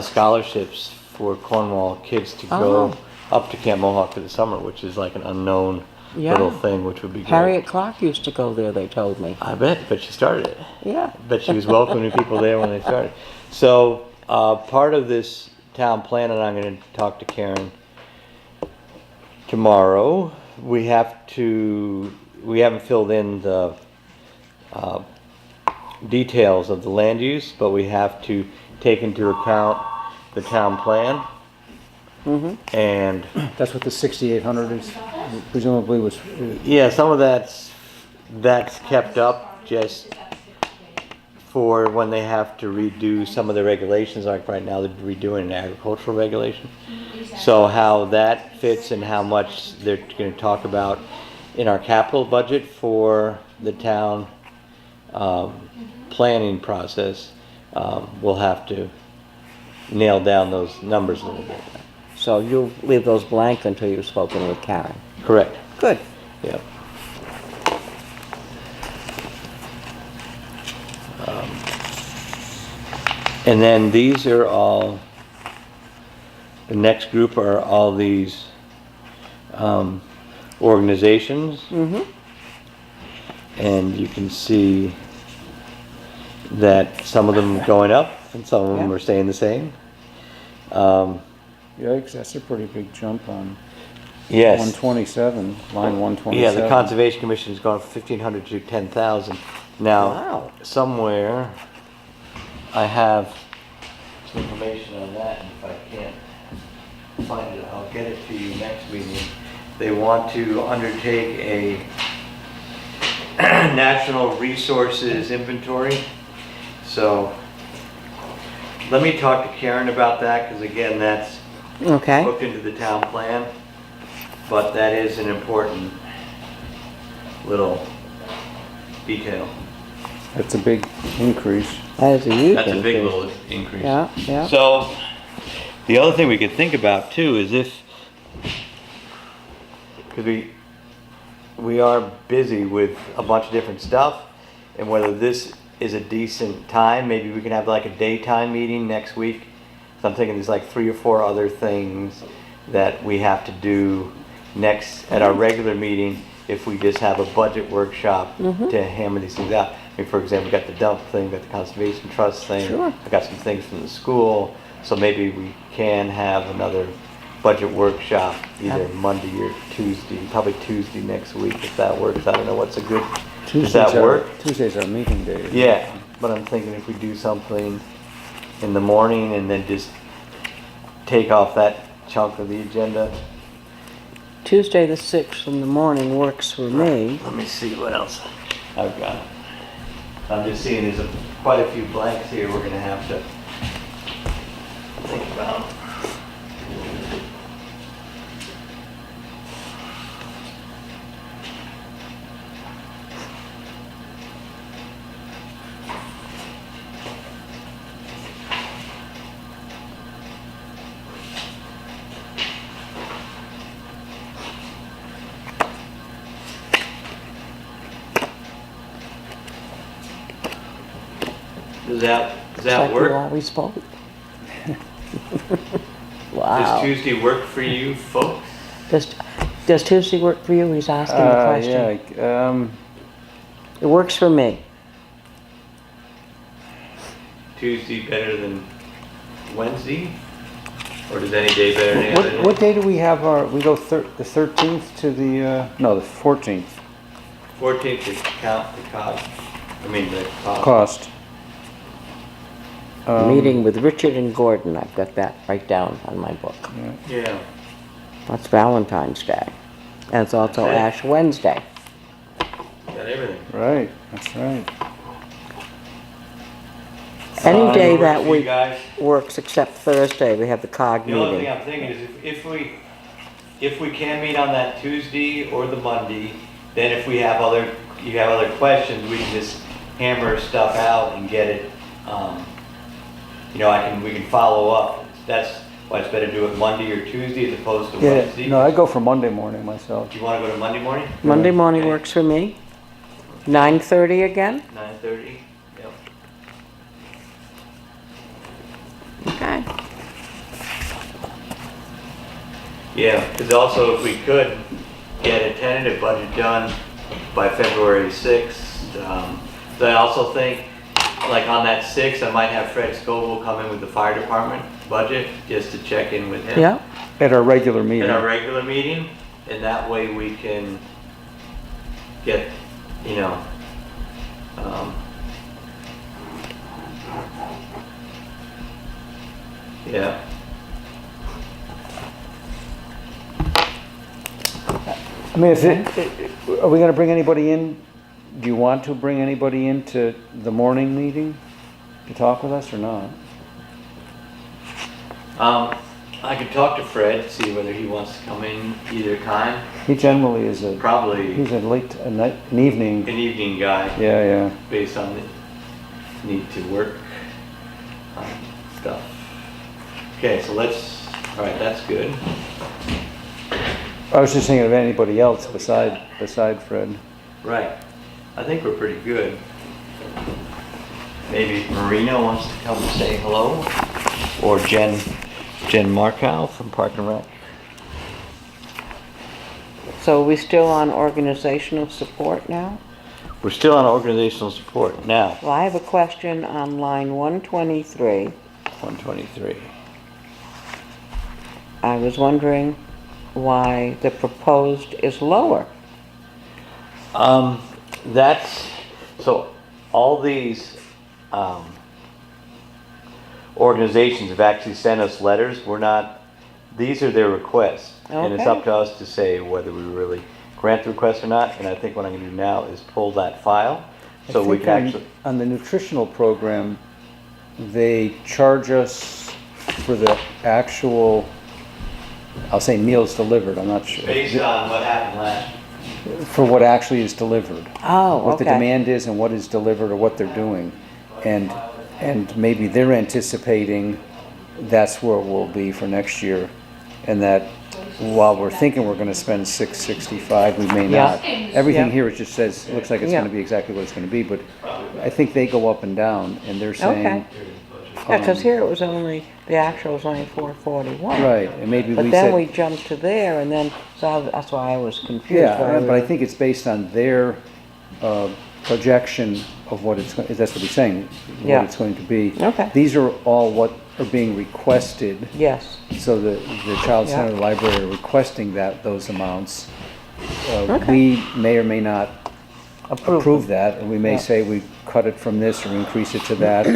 A: scholarships for Cornwall kids to go up to Camp Mohawk for the summer, which is like an unknown
E: Yeah.
A: little thing, which would be great.
E: Harriet Clark used to go there, they told me.
A: I bet, but she started it.
E: Yeah.
A: But she was welcoming people there when they started. So part of this town plan, and I'm going to talk to Karen tomorrow. We haven't filled in the details of the land use, but we have to take into account the town plan.
E: Mm-hmm.
A: And
C: That's what the 6,800 is, presumably was,
A: yeah, some of that's kept up just for when they have to redo some of the regulations, like right now they're redoing an agricultural regulation. So how that fits and how much they're going to talk about in our capital budget for the town planning process, we'll have to nail down those numbers a little bit.
E: So you'll leave those blank until you've spoken with Karen.
A: Correct.
E: Good.
A: Yep. And then these are all, the next group are all these organizations.
E: Mm-hmm.
A: And you can see that some of them are going up and some of them
E: Yeah.
A: are staying the same.
C: yikes, that's a pretty big jump on
A: Yes.
C: 127, line 127.
A: Yeah, the Conservation Commission has gone from 1,500 to 10,000. Now,
E: Wow.
A: somewhere I have some information on that, and if I can't find it, I'll get it to you next meeting. They want to undertake a national resources inventory. So let me talk to Karen about that, because again, that's
E: Okay.
A: looked into the town plan, but that is an important little detail.
C: That's a big increase.
E: That is a huge
A: That's a big
E: increase.
A: little increase.
E: Yeah, yeah.
A: So, the other thing we could think about too is if, because we are busy with a bunch of different stuff, and whether this is a decent time, maybe we can have like a daytime meeting next week. So I'm thinking there's like 3 or 4 other things that we have to do next at our regular meeting if we just have a budget workshop to hammer these things out. I mean, for example, we got the dump thing, we got the conservation trust thing.
E: Sure.
A: I got some things from the school, so maybe we can have another budget workshop either Monday or Tuesday, probably Tuesday next week if that works. I don't know what's a good, does that work?
C: Tuesday's our meeting day.
A: Yeah, but I'm thinking if we do something in the morning and then just take off that chunk of the agenda.
E: Tuesday the 6th in the morning works for me.
A: Let me see what else I've got. I'm just seeing there's quite a few blanks here we're gonna have to think about. Does that
E: It's like
A: work?
E: you always vote.
A: Does
E: Wow.
A: Tuesday work for you folks?
E: Does Tuesday work for you? He's asking the question.
C: Yeah,
E: It works for me.
A: Tuesday better than Wednesday? Or does any day better than any other day?
C: what day do we have we go the 13th to the, no, the 14th,
A: 14th to count the cost. I mean the cost.
C: cost.
E: Meeting with Richard and Gordon. I've got that right down on my book.
A: Yeah.
E: That's Valentine's Day. And it's also
A: Okay.
E: Ash Wednesday.
A: Got everything.
C: Right, that's right.
E: Any day
A: Work
E: that
A: for you
E: week
A: guys?
E: works except Thursday. We have the COG
A: The only thing
E: meeting.
A: I'm thinking is if we can meet on that Tuesday or the Monday, then if we have other you have other questions, we can just hammer stuff out and get it, you know, we can follow up. That's why it's better to do it Monday or Tuesday as opposed to Wednesday.
C: Yeah, no, I go for Monday morning myself.
A: Do you wanna go to Monday morning?
E: Monday morning
A: Okay.
E: works for me. 9:30 again?
A: 9:30? Yep.
E: Okay.
A: Yeah, because also if we could get a tentative budget done by February 6th, then I also think, like on that 6th, I might have Fred Scoville come in with the fire department budget, just to check in with him.
E: Yeah,
C: At our regular meeting.
A: In our regular meeting, and that way we can get, you know, yeah.
C: I mean, are we gonna bring anybody in? Do you want to bring anybody into the morning meeting to talk with us or not?
A: I could talk to Fred, see whether he wants to come in either time.
C: He generally is
A: Probably
C: he's a an evening,
A: an evening guy,
C: yeah.
A: based on the need to work on stuff. Okay, so all right, that's good.
C: I was just thinking of anybody else beside Fred.
A: Right. I think we're pretty good. Maybe Marina wants to come and say hello, or Jen Markow from Park and Rec.
E: so are we still on organizational support now?
A: We're still on organizational support now.
E: Well, I have a question on line 123.
A: 123.
E: I was wondering why the proposed is lower.
A: So all these organizations have actually sent us letters. These are their requests. And it's
E: Okay.
A: up to us to say whether we really grant the request or not. And I think what I'm gonna do now is pull that file. So we can actually,
C: On the nutritional program, they charge us for the actual, I'll say meals delivered, I'm not sure.
A: based on what happened last year.
C: For what actually is delivered.
E: Oh,
C: What the
E: okay.
C: demand is and what is delivered or what they're doing. And maybe they're anticipating that's where we'll be for next year. And that while we're thinking we're gonna spend $665, we may
E: Yeah.
C: not. Everything
E: Yeah.
C: here, it just says, looks like it's
E: Yeah.
C: gonna be exactly what it's gonna be, but I think they go up and down, and they're
E: Okay.
C: saying,
E: Yeah, because here it was only, the actual was only 441.
C: right, and maybe
E: But
C: we
E: then
C: said,
E: we jumped to there and then, so that's why I was confused. why
C: yeah,
E: we
C: but I
E: were-
C: think it's based on their projection of what it's, that's what he's saying,
E: Yeah.
C: what it's going to be.
E: Okay.
C: These are all what are being requested,
E: Yes,
C: so the Child Center
E: Yeah.
C: Library are requesting those amounts.
E: Okay.
C: We may or may not
E: approve.
C: approve that, and we may
E: Yeah.
C: say we cut it from this or increase it to that.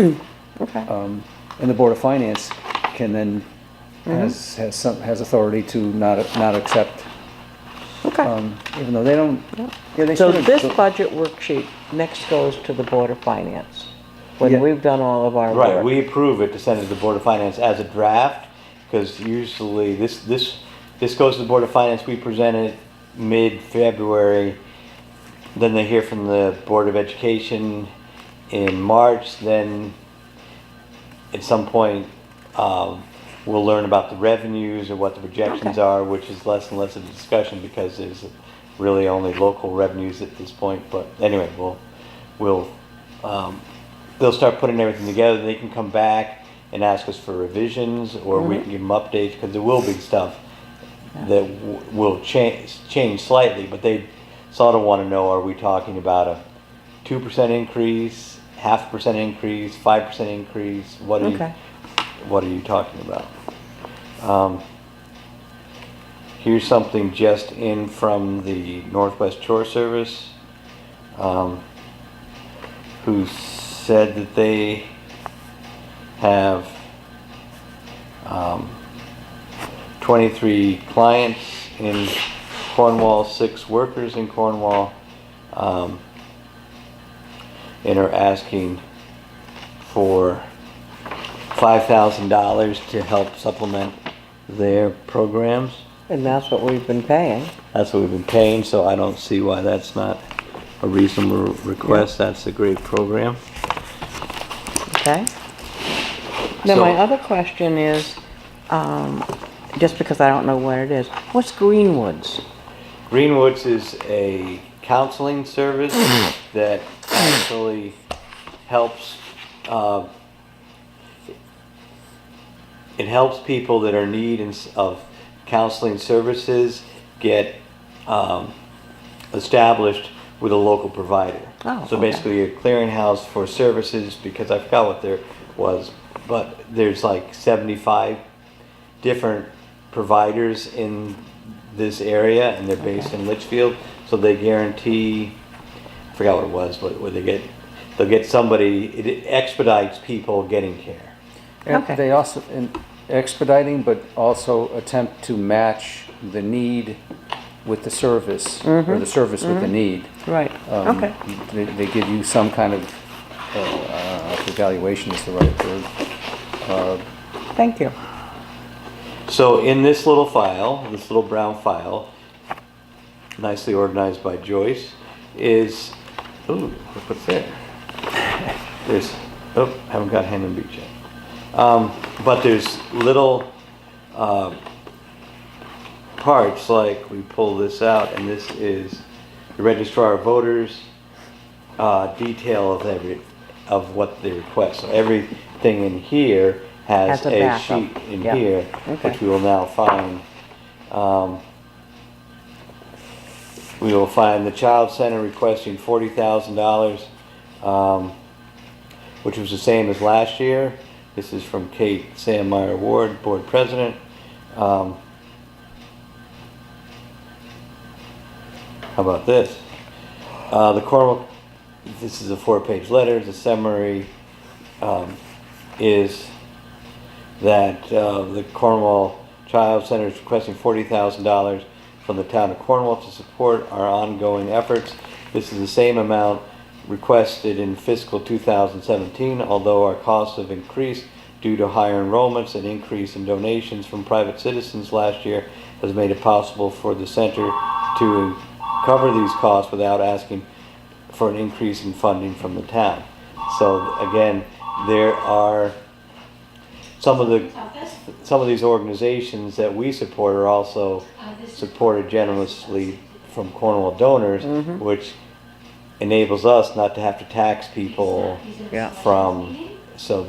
E: Okay,
C: And the Board of Finance can then,
E: Mm-hmm.
C: has authority to not accept,
E: okay.
C: even though they don't, yeah, they
E: So
C: should.
E: this budget worksheet next goes to the Board of Finance, when
C: Yeah.
E: we've done all of our work.
A: Right, we approve it to send it to the Board of Finance as a draft, because usually this goes to the Board of Finance, we present it mid-February, then they hear from the Board of Education in March, then at some point, we'll learn about the revenues or what the projections
E: Okay.
A: are, which is less and less of a discussion because there's really only local revenues at this point, but anyway, they'll start putting everything together. They can come back and ask us for revisions, or we can give them updates, because there will be stuff that will change slightly, but they sort of want to know, are we talking about a 2% increase, 0.5% increase, 5% increase?
E: Okay.
A: What are you talking about? Here's something just in from the Northwest Shore Service, who said that they have 23 clients in Cornwall, 6 workers in Cornwall, and are asking for $5,000 to help supplement their programs.
E: And that's what we've been paying.
A: That's what we've been paying, so I don't see why that's not a reasonable request. That's a great program.
E: Okay. Then
A: So-
E: my other question is, just because I don't know what it is, what's Greenwoods?
A: Greenwoods is a counseling service that actually helps, it helps people that are in need of counseling services get established with a local provider.
E: Oh,
A: So
E: okay.
A: basically a clearinghouse for services, because I forgot what there was, but there's like 75 different providers in this area, and they're based in Litchfield, so they guarantee, I forgot what it was, but where they'll get somebody, it expedites people getting care.
C: And
E: Okay.
C: they also, in expediting, but also attempt to match the need with the service, or the service with the need.
E: Right, okay.
C: They give you some kind of, I don't know if evaluation is the right word.
E: Thank you.
A: So in this little file, this little brown file, nicely organized by Joyce, is, ooh, look what's there. There's, oh, haven't got Hand and Beach yet. But there's little parts, like we pull this out, and this is the registrar of voters detail of what they request. So everything in here has
E: Has a
A: a
E: backup.
A: sheet in
E: Yeah.
A: here,
E: Okay.
A: which we will now find. We will find the Child Center requesting $40,000, which was the same as last year. This is from Kate Sandmeyer Ward, Board President. How about this? The Cornwall, this is a 4-page letter. The summary is that the Cornwall Child Center is requesting $40,000 from the town of Cornwall to support our ongoing efforts. This is the same amount requested in fiscal 2017, although our costs have increased due to higher enrollments and increase in donations from private citizens last year has made it possible for the center to cover these costs without asking for an increase in funding from the town. So again, there are some of these organizations that we support are also supported generously from Cornwall donors, which enables us not to have to tax people
E: Yeah.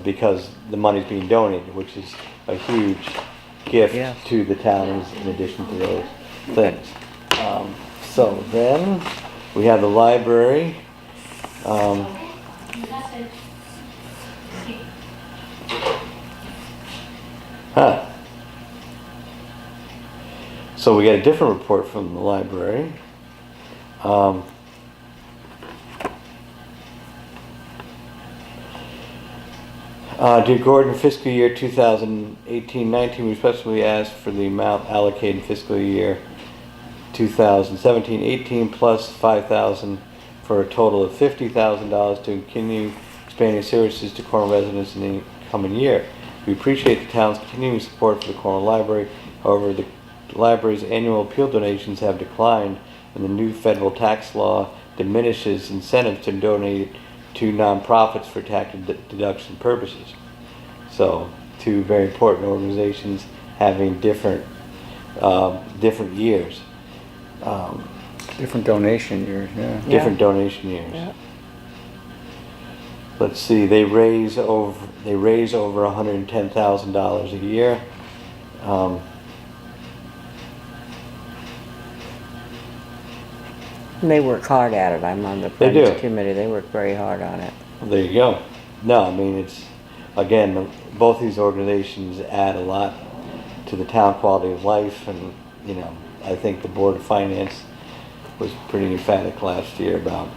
A: because the money's being donated, which is a huge gift
E: Yes.
A: to the town in addition to those things. So then we have the library. So we got a different report from the library. Dear Gordon, fiscal year 2018-19, we respectfully ask for the amount allocated in fiscal year 2017-18 plus $5,000 for a total of $50,000 to continue expanding services to Cornwall residents in the coming year. We appreciate the town's continuing support for the Cornwall Library. However, the library's annual appeal donations have declined, and the new federal tax law diminishes incentives to donate to nonprofits for tax deduction purposes. So, two very important organizations having different years,
C: Different donation years, yeah.
A: different donation years.
E: Yeah.
A: Let's see, they raise over $110,000 a year.
E: And they work hard at it. I'm on the
A: They do.
E: Friends Committee. They work very hard on it.
A: There you go. No, I mean, it's, again, both these organizations add a lot to the town quality of life, and, you know, I think the Board of Finance was pretty emphatic last year about,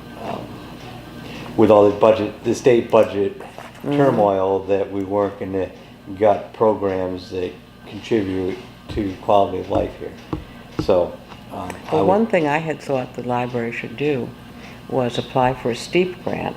A: with all the state budget turmoil, that we weren't gonna gut programs that contribute to quality of life here. So,
E: Well, one thing I had thought the library should do was apply for a steep grant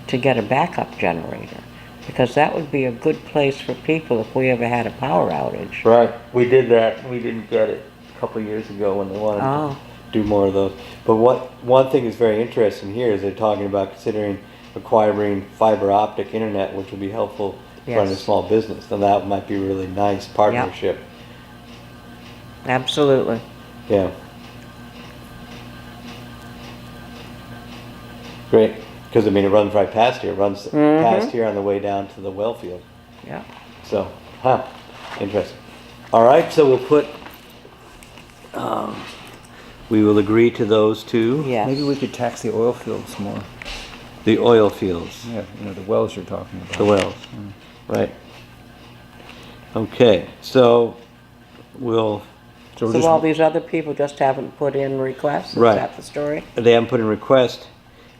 E: to get a backup generator, because that would be a good place for people if we ever had a power outage.
A: Right, we did that, we didn't get it a couple of years ago when they wanted
E: Oh.
A: do more of those. But one thing is very interesting here is they're talking about considering acquiring fiber optic internet, which would be helpful for running a
E: Yes.
A: small business. And that might be a really nice partnership.
E: Absolutely.
A: Yeah. Great. Because I mean, it runs right past here. It runs past here on the way down to the well field.
E: Yeah.
A: So, interesting. All right, so we'll put, we will agree to those two.
E: Yes.
C: Maybe we could tax the oil fields more.
A: The oil fields,
C: Yeah, you know, the wells you're talking about.
A: the wells, right. Okay, so we'll,
C: So we're
E: So
C: just-
E: all these other people just haven't put in requests?
A: Right.
E: Is that the story?
A: they haven't put in request,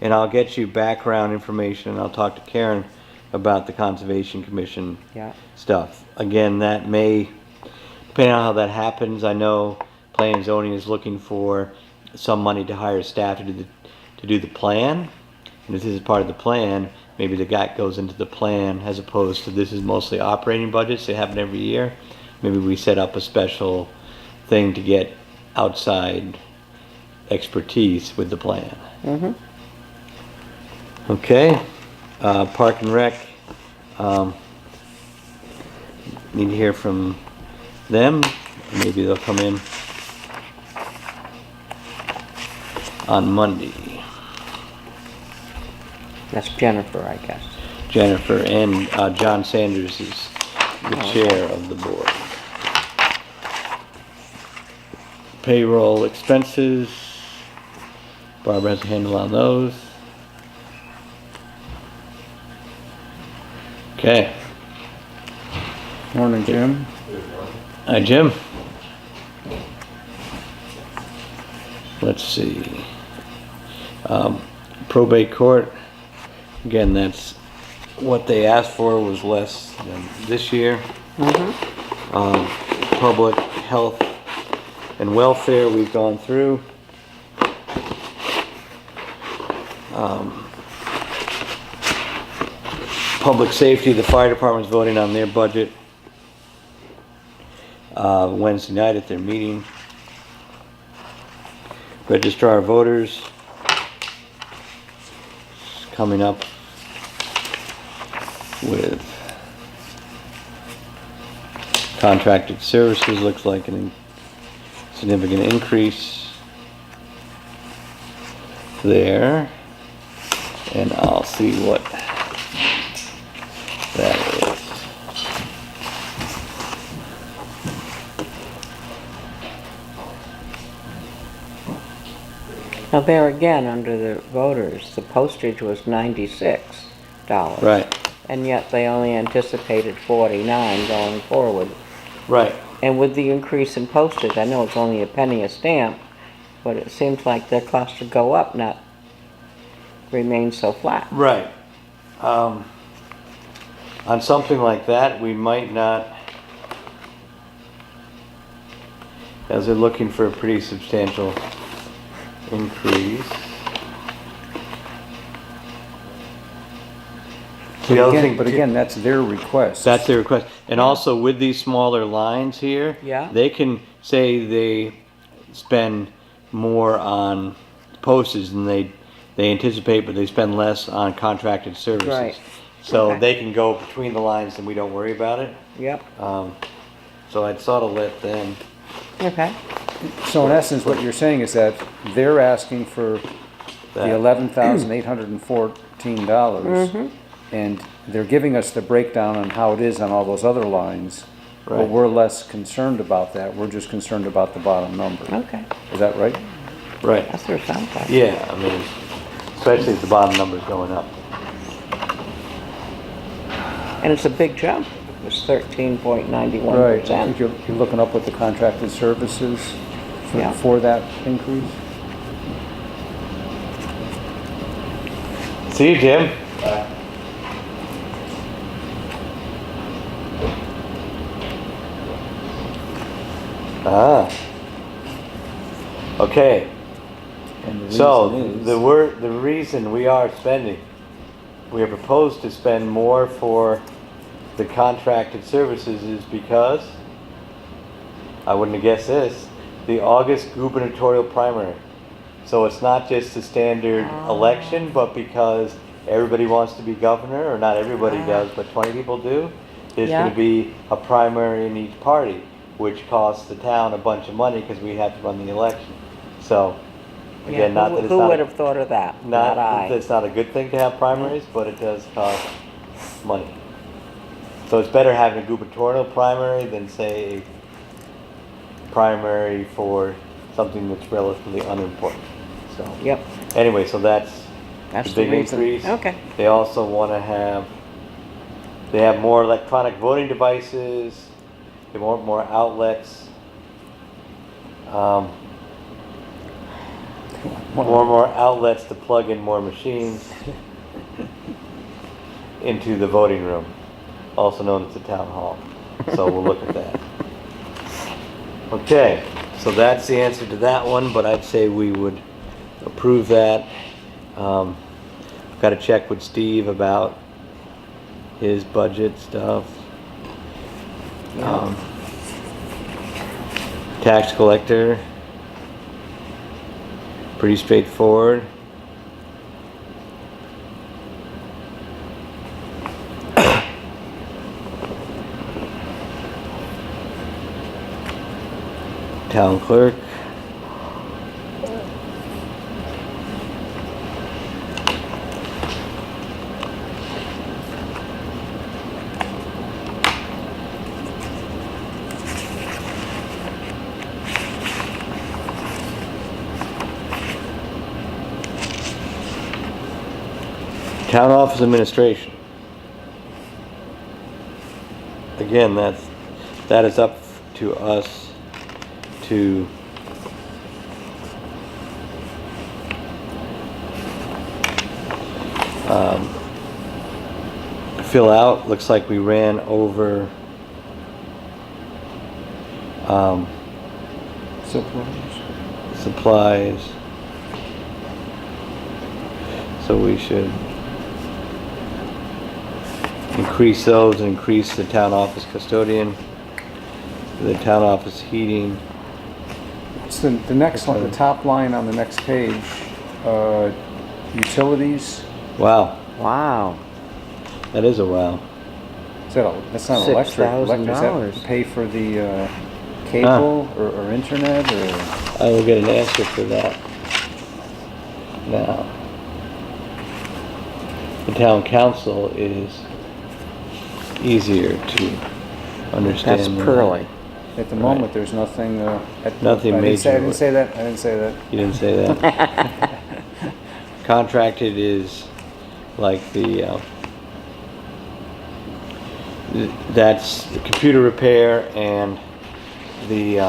A: and I'll get you background information, and I'll talk to Karen about the Conservation Commission
E: Yeah.
A: stuff. Again, that may, depending on how that happens, I know Planning and Zoning is looking for some money to hire staff to do the plan. And if this is part of the plan, maybe the guy goes into the plan as opposed to this is mostly operating budgets, they happen every year. Maybe we set up a special thing to get outside expertise with the plan.
E: Mm-hmm.
A: Okay, Park and Rec, need to hear from them, maybe they'll come in on Monday.
E: That's Jennifer, I guess.
A: Jennifer, and John Sanders is the chair of the board. Payroll expenses, Barbara has a handle on those. Okay.
C: Morning, Jim.
A: Hi, Jim. Let's see. Probate court, again, that's what they asked for was less than this year. Public health and welfare, we've gone through. Public safety, the fire department's voting on their budget Wednesday night at their meeting. Registrar of voters is coming up with contracted services, looks like a significant increase there, and I'll see what that is.
E: Now there again, under the voters, the postage was $96.
A: Right,
E: And yet they only anticipated 49 going forward.
A: right.
E: And with the increase in postage, I know it's only a penny a stamp, but it seems like their costs would go up, not remain so flat.
A: Right. On something like that, we might not, as they're looking for a pretty substantial increase. The other thing,
C: But again, that's their request.
A: that's their request. And also with these smaller lines here,
E: Yeah.
A: they can say they spend more on postage than they anticipate, but they spend less on contracted services.
E: Right.
A: So
E: Okay.
A: they can go between the lines and we don't worry about it.
E: Yep,
A: So I'd sort of let them,
E: okay.
C: So in essence, what you're saying is that they're asking for the
A: that.
C: $11,814, and they're giving us the breakdown on how it is on all those other lines, but
A: Right.
C: we're less concerned about that. We're just concerned about the bottom number.
E: Okay,
C: Is that right?
A: Right.
E: that's what it sounds like.
A: Yeah, I mean, especially if the bottom number's going up.
E: And it's a big jump. It was
C: Right. I
E: 13.91%.
C: think you're looking up with the contracted services
E: Yeah.
C: for that increase?
A: See you, Jim. Okay.
C: And the
A: So,
C: reason is-
A: the reason we are spending, we have proposed to spend more for the contracted services is because, I wouldn't have guessed this, the August gubernatorial primary. So it's not just a standard election, but because everybody wants to be governor, or not everybody does, but 20 people do, there's
E: Yeah.
A: going to be a primary in each party, which costs the town a bunch of money because we have to run the election. So, again, not that it's
E: Who
A: not
E: would
A: a,
E: have thought of that?
A: not
E: I.
A: that it's not a good thing to have primaries, but it does cost money. So it's better having a gubernatorial primary than, say, a primary for something that's relatively unimportant. So,
E: Yep,
A: anyway, so that's
E: that's
A: the
E: the
A: big
E: reason.
A: increase.
E: Okay.
A: They also want to have, they have more electronic voting devices, they want more outlets, more outlets to plug in more machines into the voting room, also known as the town hall. So we'll look at that. Okay, so that's the answer to that one, but I'd say we would approve that. Got to check with Steve about his budget stuff. Tax collector, pretty straightforward. Town clerk. Town office administration. Again, that is up to us to fill out. Looks like we ran over supplies. So we should increase those, increase the town office custodian, the town office heating.
C: It's the next one, the top line on the next page, utilities.
A: Wow,
E: Wow.
A: that is a wow.
C: Is that that's not electric. Electric, is that
E: $6,000.
C: to pay for the cable or internet or?
A: I will get an answer for that now. The town council is easier to understand.
E: That's
A: than
E: Pearly.
C: At the moment, there's nothing.
A: Nothing
C: I
A: major.
C: didn't say that. I didn't say that.
A: You didn't say that. Contracted is like that's the computer repair and the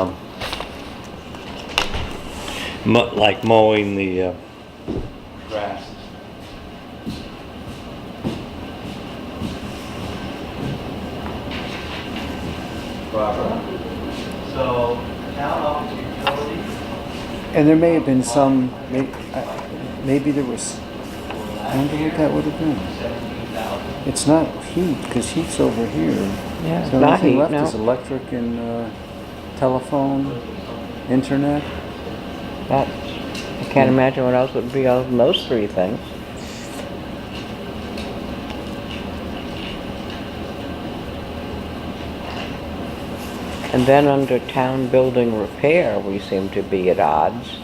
A: like mowing the grass. Barbara. So town office utility.
C: And there may have been some. Maybe there was. I wonder what that would have been. It's not heat, because heat's over here.
E: Yeah,
C: So
E: not
C: nothing
E: heat,
C: left
E: no.
C: is electric and telephone, internet.
E: That, I can't imagine what else would be on those three things. And then under town building repair, we seem to be at odds.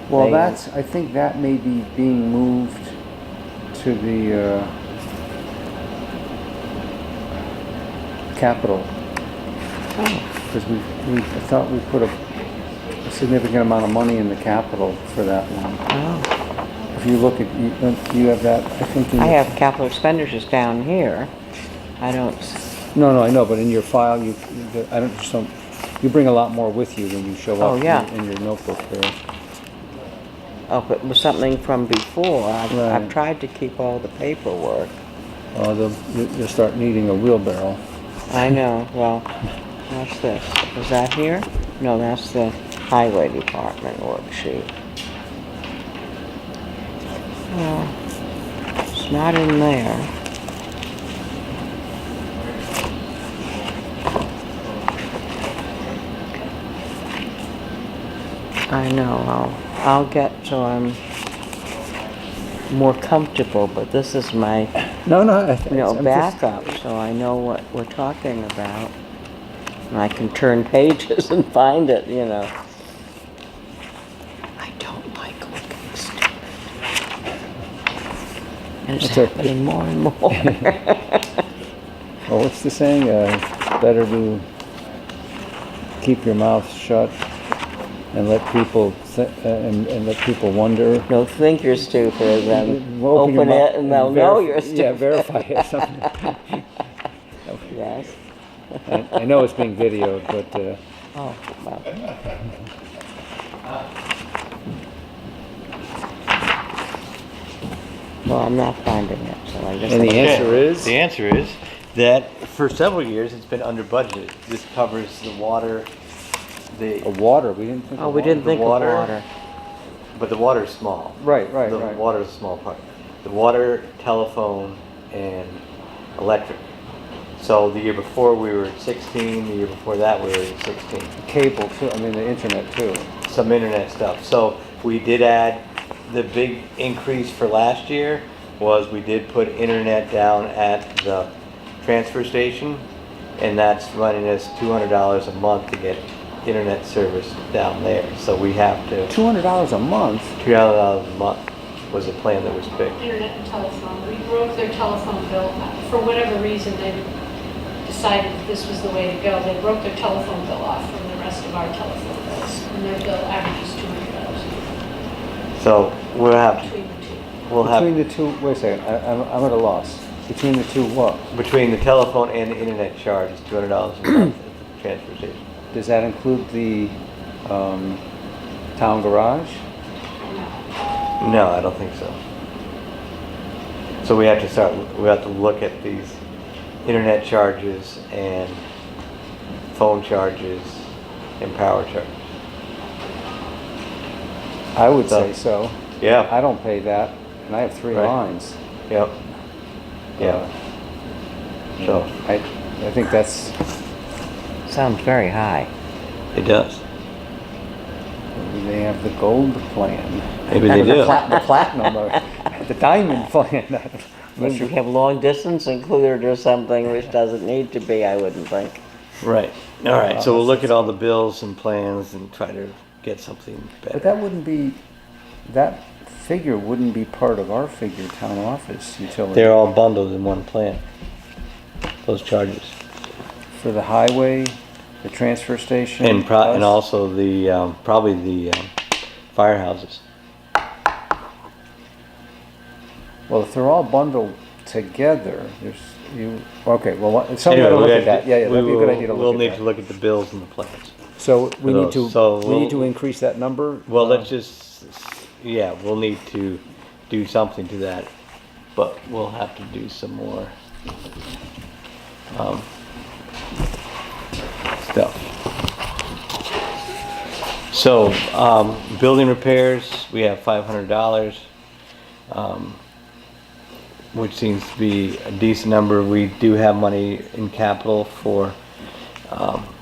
C: Well,
E: They-
C: I think that may be being moved to the capital.
E: Oh,
C: Because I thought we put a significant amount of money in the capital for that one.
E: oh.
C: If you look at, you have that, I think.
E: I have capital expenditures down here. I don't,
C: No, I know, but in your file, you bring a lot more with you when you show
E: Oh,
C: up
E: yeah.
C: in your notebook there.
E: oh, if it was something from before, I've
C: Right.
E: tried to keep all the paperwork.
C: You'll start needing a wheelbarrow.
E: I know, well, what's this? Is that here? No, that's the highway department worksheet. Well, it's not in there. I know, I'll get so I'm more comfortable, but this is my,
C: No,
E: you know, backup, so I know what we're talking about. And I can turn pages and find it, you know. I don't like looking stupid. And it's
C: It's okay.
E: happening more and more.
C: Well, what's the saying? Better to keep your mouth shut and let people and let people wonder.
E: They'll think you're stupid, and
C: Well,
E: open
C: your mouth
E: it, and they'll know you're
C: Yeah,
E: stupid.
C: verify it. Something.
E: Yes.
C: I know it's being videoed, but
E: Oh, well. Well, I'm not finding it, so I guess.
C: And the
E: I'll-
C: answer is?
A: The answer is that for several years, it's been under budgeted. This covers the water,
C: water. We didn't think.
E: Oh,
C: of
E: we didn't
A: the
E: think of
A: water.
E: water.
A: but the water is small.
C: Right.
A: The water is a small part. The water, telephone, and electric. So the year before we were at 16, the year before that we were at 16.
C: Cable too. I mean the internet too.
A: Some internet stuff. So we did add, the big increase for last year was we did put internet down at the transfer station, and that's running us $200 a month to get internet service down there. So we have to,
C: $200 a month.
A: $200 a month was the plan that was picked.
G: Internet and telephone. We broke their telephone bill. For whatever reason, they decided that this was the way to go. They broke their telephone bill off from the rest of our telephone bills, and their bill averages $200
A: So we'll have,
G: between the two.
A: we'll
C: Between
A: have,
C: the two. Wait a second. I'm at a loss. Between the two, what?
A: between the telephone and the internet charge is $200 a month at the transfer station.
C: Does that include the town garage?
A: No, I don't think so. So we have to look at these internet charges and phone charges and power charges.
C: I would
A: So-
C: say so.
A: Yeah,
C: I don't pay that, and I have 3
A: Right.
C: lines.
A: yep, yeah. So
C: I think that's.
E: Sounds very high.
A: it does.
C: They have the gold plan.
A: Maybe they do.
C: The platinum or the diamond plan. I'm not
E: Maybe
C: sure.
E: we have long distance included or something, which doesn't need to be, I wouldn't think.
A: Right. All right. So we'll look at all the bills and plans and try to get something better.
C: But that wouldn't be, that figure wouldn't be part of our figure, town office utility.
A: They're all bundled in one plan. Those charges.
C: For the highway, the transfer station.
A: And
C: us.
A: also the, probably the firehouses.
C: Well, if they're all bundled together, okay, well, somebody
A: Anyway,
C: gotta look
A: we
C: at that. Yeah, that'd be a good idea to
A: We'll
C: look
A: need
C: at
A: to
C: that.
A: look at the bills and the plans.
C: So we need
A: those.
C: to,
A: So
C: we need to
A: we'll-
C: increase that number?
A: Well, let's just, yeah, we'll need to do something to that, but we'll have to do some more stuff. So, building repairs, we have $500, which seems to be a decent number. We do have money in capital for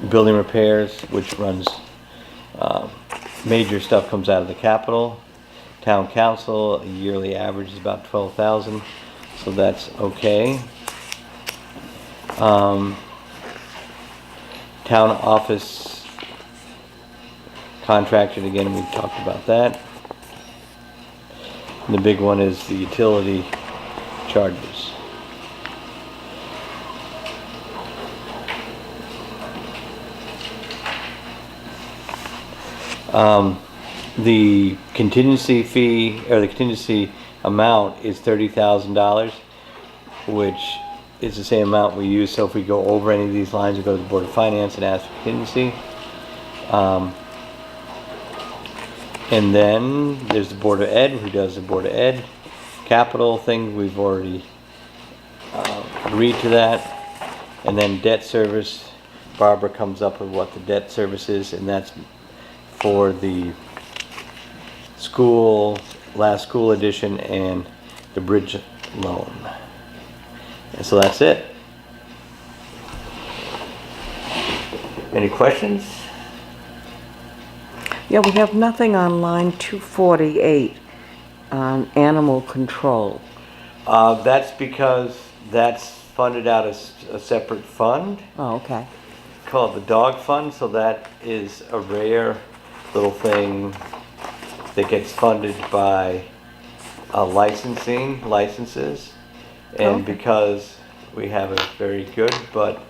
A: building repairs, which runs, major stuff comes out of the capital. Town council, a yearly average is about 12,000, so that's okay. Town office contracted, again, we've talked about that. And the big one is the utility charges. The contingency fee, or the contingency amount is $30,000, which is the same amount we use, so if we go over any of these lines, we go to the Board of Finance and ask for contingency. And then there's the Board of Ed, who does the Board of Ed. Capital thing, we've already agreed to that. And then debt service, Barbara comes up with what the debt service is, and that's for the school, last school edition and the bridge loan. And so that's it. Any questions?
E: Yeah, we have nothing on line 248 on animal control.
A: That's because that's funded out as a separate fund
E: Oh, okay.
A: called the dog fund, so that is a rare little thing that gets funded by licenses. And
E: Okay.
A: because we have a very good but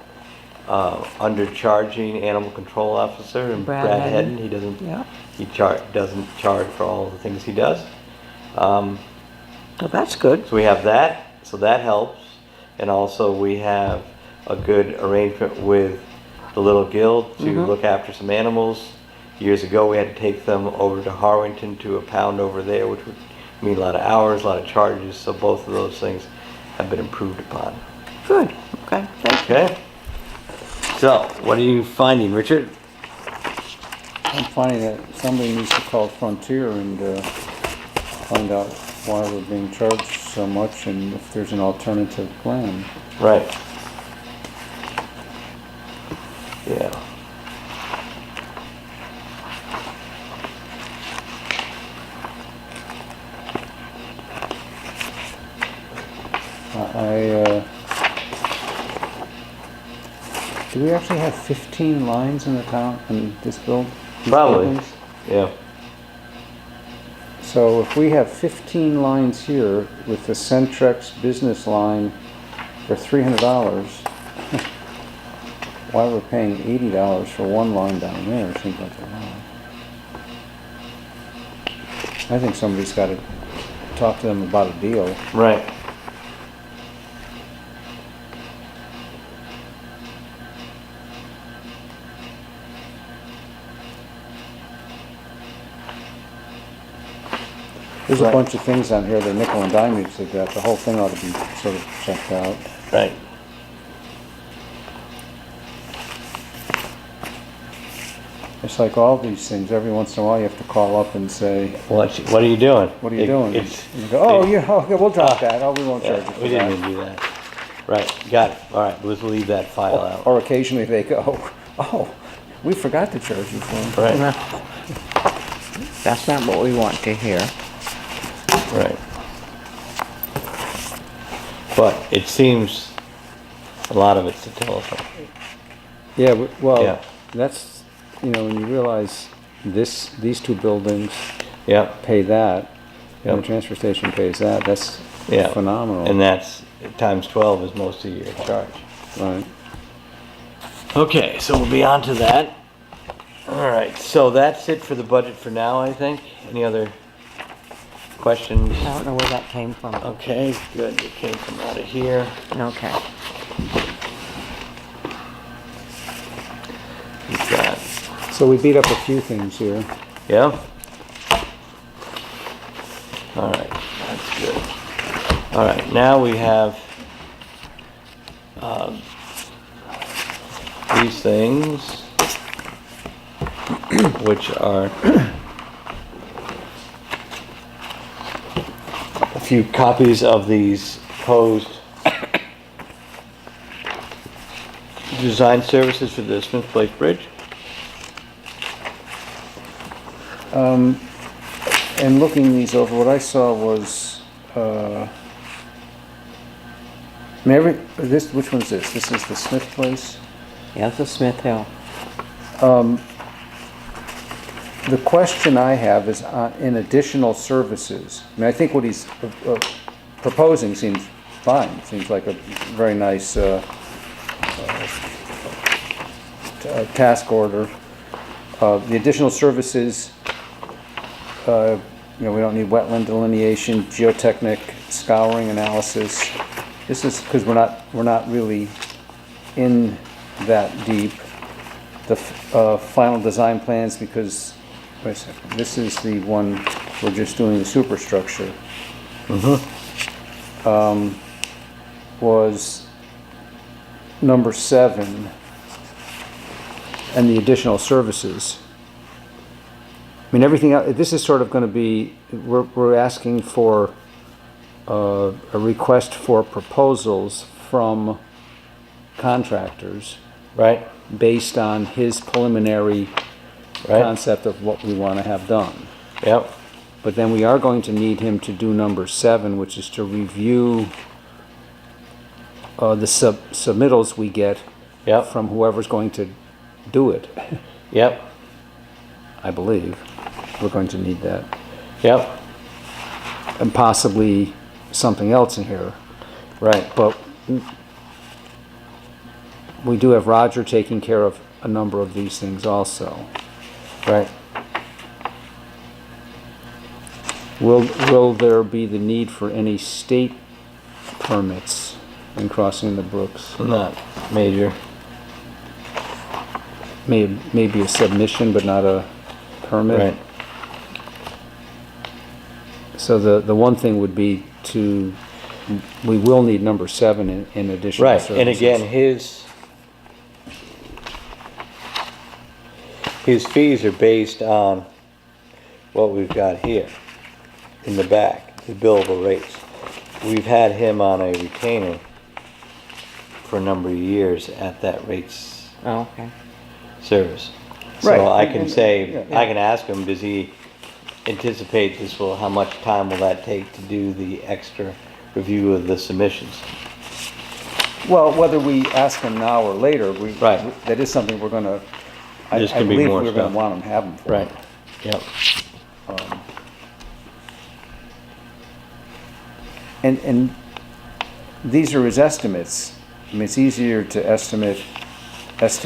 A: undercharging animal control officer, and
E: Brad
A: Brad
E: Hedden.
A: Hedden, he doesn't
E: Yeah.
A: doesn't charge for all the things he does.
E: Well, that's good.
A: So we have that, so that helps. And also we have a good arrangement with the Little Guild to look after some animals. Years ago, we had to take them over to Harwington to a pound over there, which would mean a lot of hours, a lot of charges. So both of those things have been improved upon.
E: Good. Okay, thank you.
A: Okay? So, what are you finding, Richard?
C: I'm finding that somebody needs to call Frontier and find out why we're being charged so much and if there's an alternative plan.
A: Right. Yeah.
C: Do we actually have 15 lines in the town, in this building?
A: Probably. Yeah.
C: So if we have 15 lines here with the Centrex business line for $300, why we're paying $80 for one line down there seems like a lot. I think somebody's got to talk to them about a deal.
A: Right.
C: There's
A: Right.
C: a bunch of things on here, the nickel and dime they got, the whole thing ought to be sort of checked out.
A: Right.
C: It's like all these things, every once in a while you have to call up and say,
A: What are you doing?
C: what are you doing?
A: It's,
C: And you go, oh, yeah, okay, we'll drop that, oh, we won't charge
A: yeah,
C: you for
A: we didn't
C: that.
A: even do that. Right, got it. All right, let's leave that file out.
C: Or occasionally they go, oh, we forgot to charge you for them.
A: Right,
E: That's not what we want to hear.
A: right. But it seems a lot of it's the telephone.
C: Yeah, well,
A: Yeah.
C: that's, when you realize these two buildings
A: Yeah,
C: pay that, and
A: Yep.
C: the transfer station pays that, that's
A: yeah.
C: phenomenal.
A: And that's, times 12 is most of your charge.
C: Right.
A: Okay, so we'll be on to that. All right, so that's it for the budget for now, I think. Any other questions?
E: I don't know where that came from.
A: Okay, good, it came from out of here.
E: Okay.
A: We've got,
C: So we beat up a few things here.
A: yeah? All right, that's good. All right, now we have these things, which are a few copies of these proposed design services for the Smith Place Bridge.
C: And looking these over, what I saw was, which one's this? This is the Smith Place?
E: Yeah, it's a Smith Hill.
C: The question I have is in additional services. I mean, I think what he's proposing seems fine. Seems like a very nice task order. The additional services, we don't need wetland delineation, geotechnic scouring analysis. This is because we're not really in that deep. The final design plans, because wait a second, this is the one we're just doing the superstructure. Was number 7, and the additional services. I mean, everything else, this is sort of going to be, we're asking for a request for proposals from contractors
A: Right?
C: based on his preliminary
A: Right.
C: concept of what we want to have done.
A: Yep,
C: But then we are going to need him to do number 7, which is to review the submittals we get
A: yep,
C: from whoever's going to do it.
A: yep,
C: I believe we're going to need that.
A: yep,
C: And possibly something else in here.
A: right,
C: But we do have Roger taking care of a number of these things also.
A: right.
C: Will there be the need for any state permits in crossing the brooks?
A: Not major.
C: Maybe a submission, but not a permit?
A: Right,
C: So the one thing would be we will need number 7 in additional
A: right,
C: services.
A: and again, his fees are based on what we've got here in the back, the billable rates. We've had him on a retainer for a number of years at that rates
E: Oh, okay.
A: service.
C: Right,
A: So I can
C: and-
A: say,
C: yeah.
A: I can ask him, does he anticipate how much time will that take to do the extra review of the submissions?
C: Well, whether we ask him now or later,
A: Right.
C: that is something we're gonna, I
A: There's gonna be
C: believe
A: more
C: we're gonna
A: stuff.
C: want him to have them for.
A: Right, yep,
C: And these are his estimates. I mean, it's easier to estimate,
A: his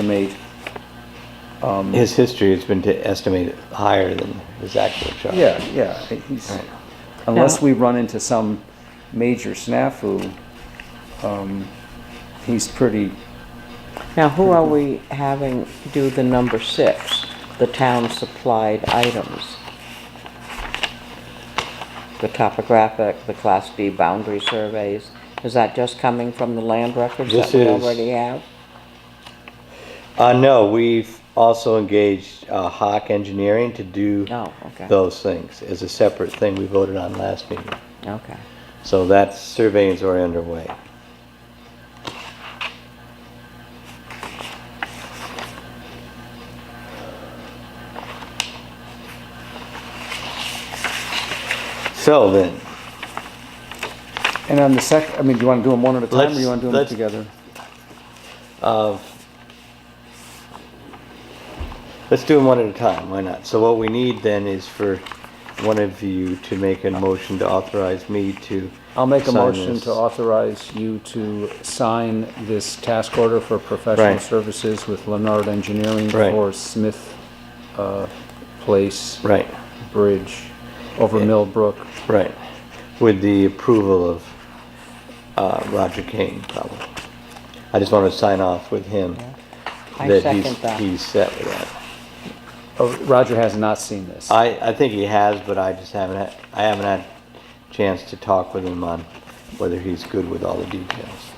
A: history has been to estimate it higher than his actual charge.
C: yeah, he's,
A: Right.
C: unless
E: Now-
C: we run into some major snafu, he's pretty,
E: Now, who are we having do the number 6, the town supplied items? The topographic, the Class D boundary surveys, is that just coming from the land records that
A: This
E: we
A: is-
E: already have?
A: No, we've also engaged Hawk Engineering to do
E: Oh, okay,
A: those things as a separate thing we voted on last meeting.
E: okay.
A: So that surveying is already underway. So then,
C: and on the I mean, do you wanna do them one at a time, or you wanna do them
A: Let's-
C: together?
A: let's do them one at a time, why not? So what we need then is for one of you to make a motion to authorize me to
C: I'll make a
A: sign
C: motion
A: this.
C: to authorize you to sign this task order for professional
A: Right.
C: services with Leonard Engineering
A: Right.
C: for Smith Place
A: Right,
C: Bridge over Millbrook.
A: right, with the approval of Roger Kane, probably. I just want to sign off with him
E: I
A: that
E: second that.
A: he's set with that.
C: Oh, Roger has not seen this.
A: I think he has, but I just haven't had a chance to talk with him on whether he's good with all the details.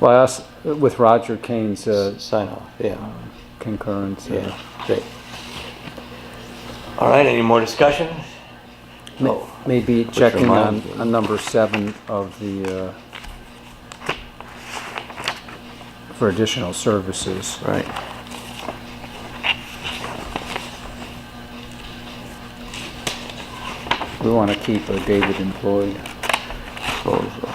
C: Well, I asked, with Roger Kane's
A: Sign off, yeah,
C: concurrence.
A: yeah, great. All right, any more discussion? Oh,
C: Maybe checking on,
A: reminds me.
C: on number 7 of the, for additional services.
A: right.
C: We want to keep David employed.
A: Disposal.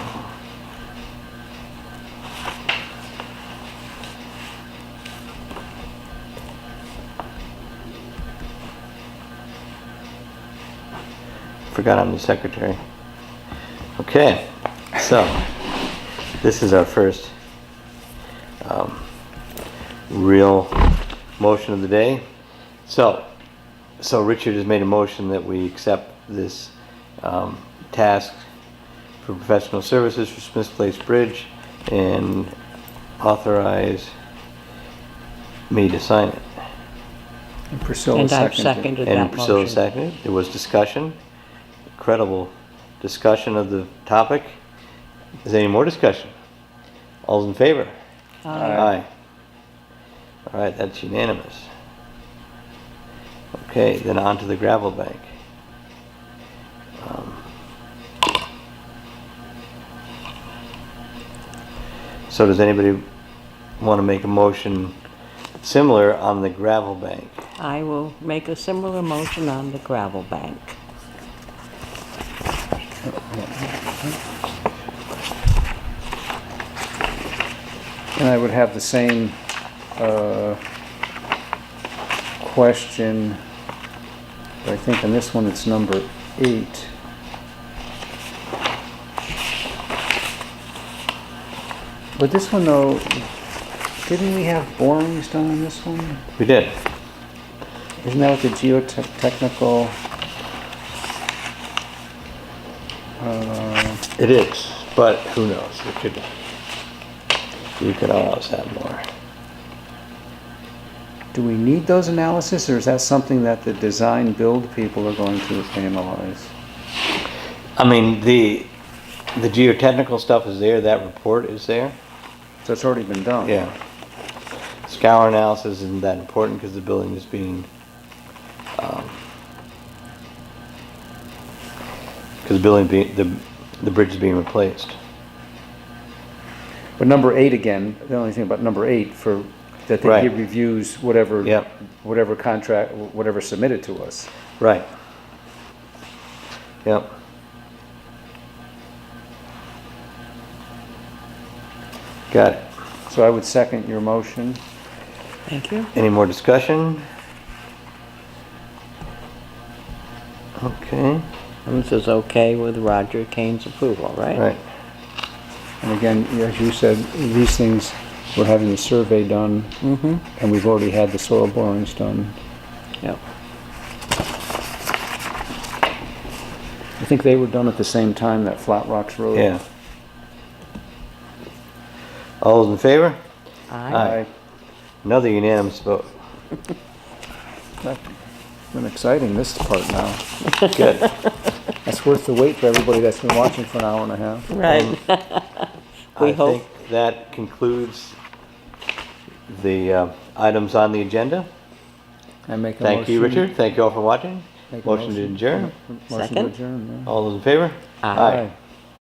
A: Forgot I'm the secretary. Okay, so this is our first real motion of the day. So Richard has made a motion that we accept this task for professional services for Smith Place Bridge and authorize me to sign it.
C: And Priscilla
E: And I've
C: seconded.
E: seconded that
A: And Priscilla
E: motion.
A: seconded. There was discussion, incredible discussion of the topic. Is there any more discussion? All's in favor? Aye. All right, that's unanimous. Okay, then on to the gravel bank. So does anybody want to make a motion similar on the gravel bank.
E: I will make a similar motion on the gravel bank.
C: And I would have the same question, but I think on this one it's number 8. But this one though, didn't we have borings done on this one?
A: We did.
C: Isn't that what the geotechnical?
A: It is, but who knows? You could always have more.
C: Do we need those analysis, or is that something that the design build people are going to analyze?
A: I mean, the geotechnical stuff is there, that report is there.
C: So it's already been done?
A: Yeah. Scour analysis isn't that important because the building is being, because the bridge is being replaced.
C: But number 8 again, the only thing about number 8 for, that they
A: Right.
C: give reviews, whatever,
A: Yep.
C: whatever contract, whatever submitted to us.
A: Right. Yep. Got it.
C: So I would second your motion.
E: Thank you.
A: Any more discussion? Okay,
E: And this is okay with Roger Kane's approval, right?
A: right.
C: And again, as you said, these things, we're having the survey done,
E: Mm-hmm.
C: and we've already had the soil borings done.
E: Yep.
C: I think they were done at the same time, that Flat Rocks Road.
A: Yeah. All those in favor?
E: Aye.
A: Another unanimous vote.
C: That's been exciting, this part now.
A: Good.
C: That's worth the wait for everybody that's been watching for an hour and a half.
E: Right. We
A: I
E: hope,
A: think that concludes the items on the agenda.
C: I make a
A: Thank you,
C: motion-
A: Richard. Thank you all for watching.
C: make a
A: Motion to adjourn.
C: Motion to
E: Second.
C: adjourn, yeah.
A: All those in favor?
E: Aye.
C: Aye.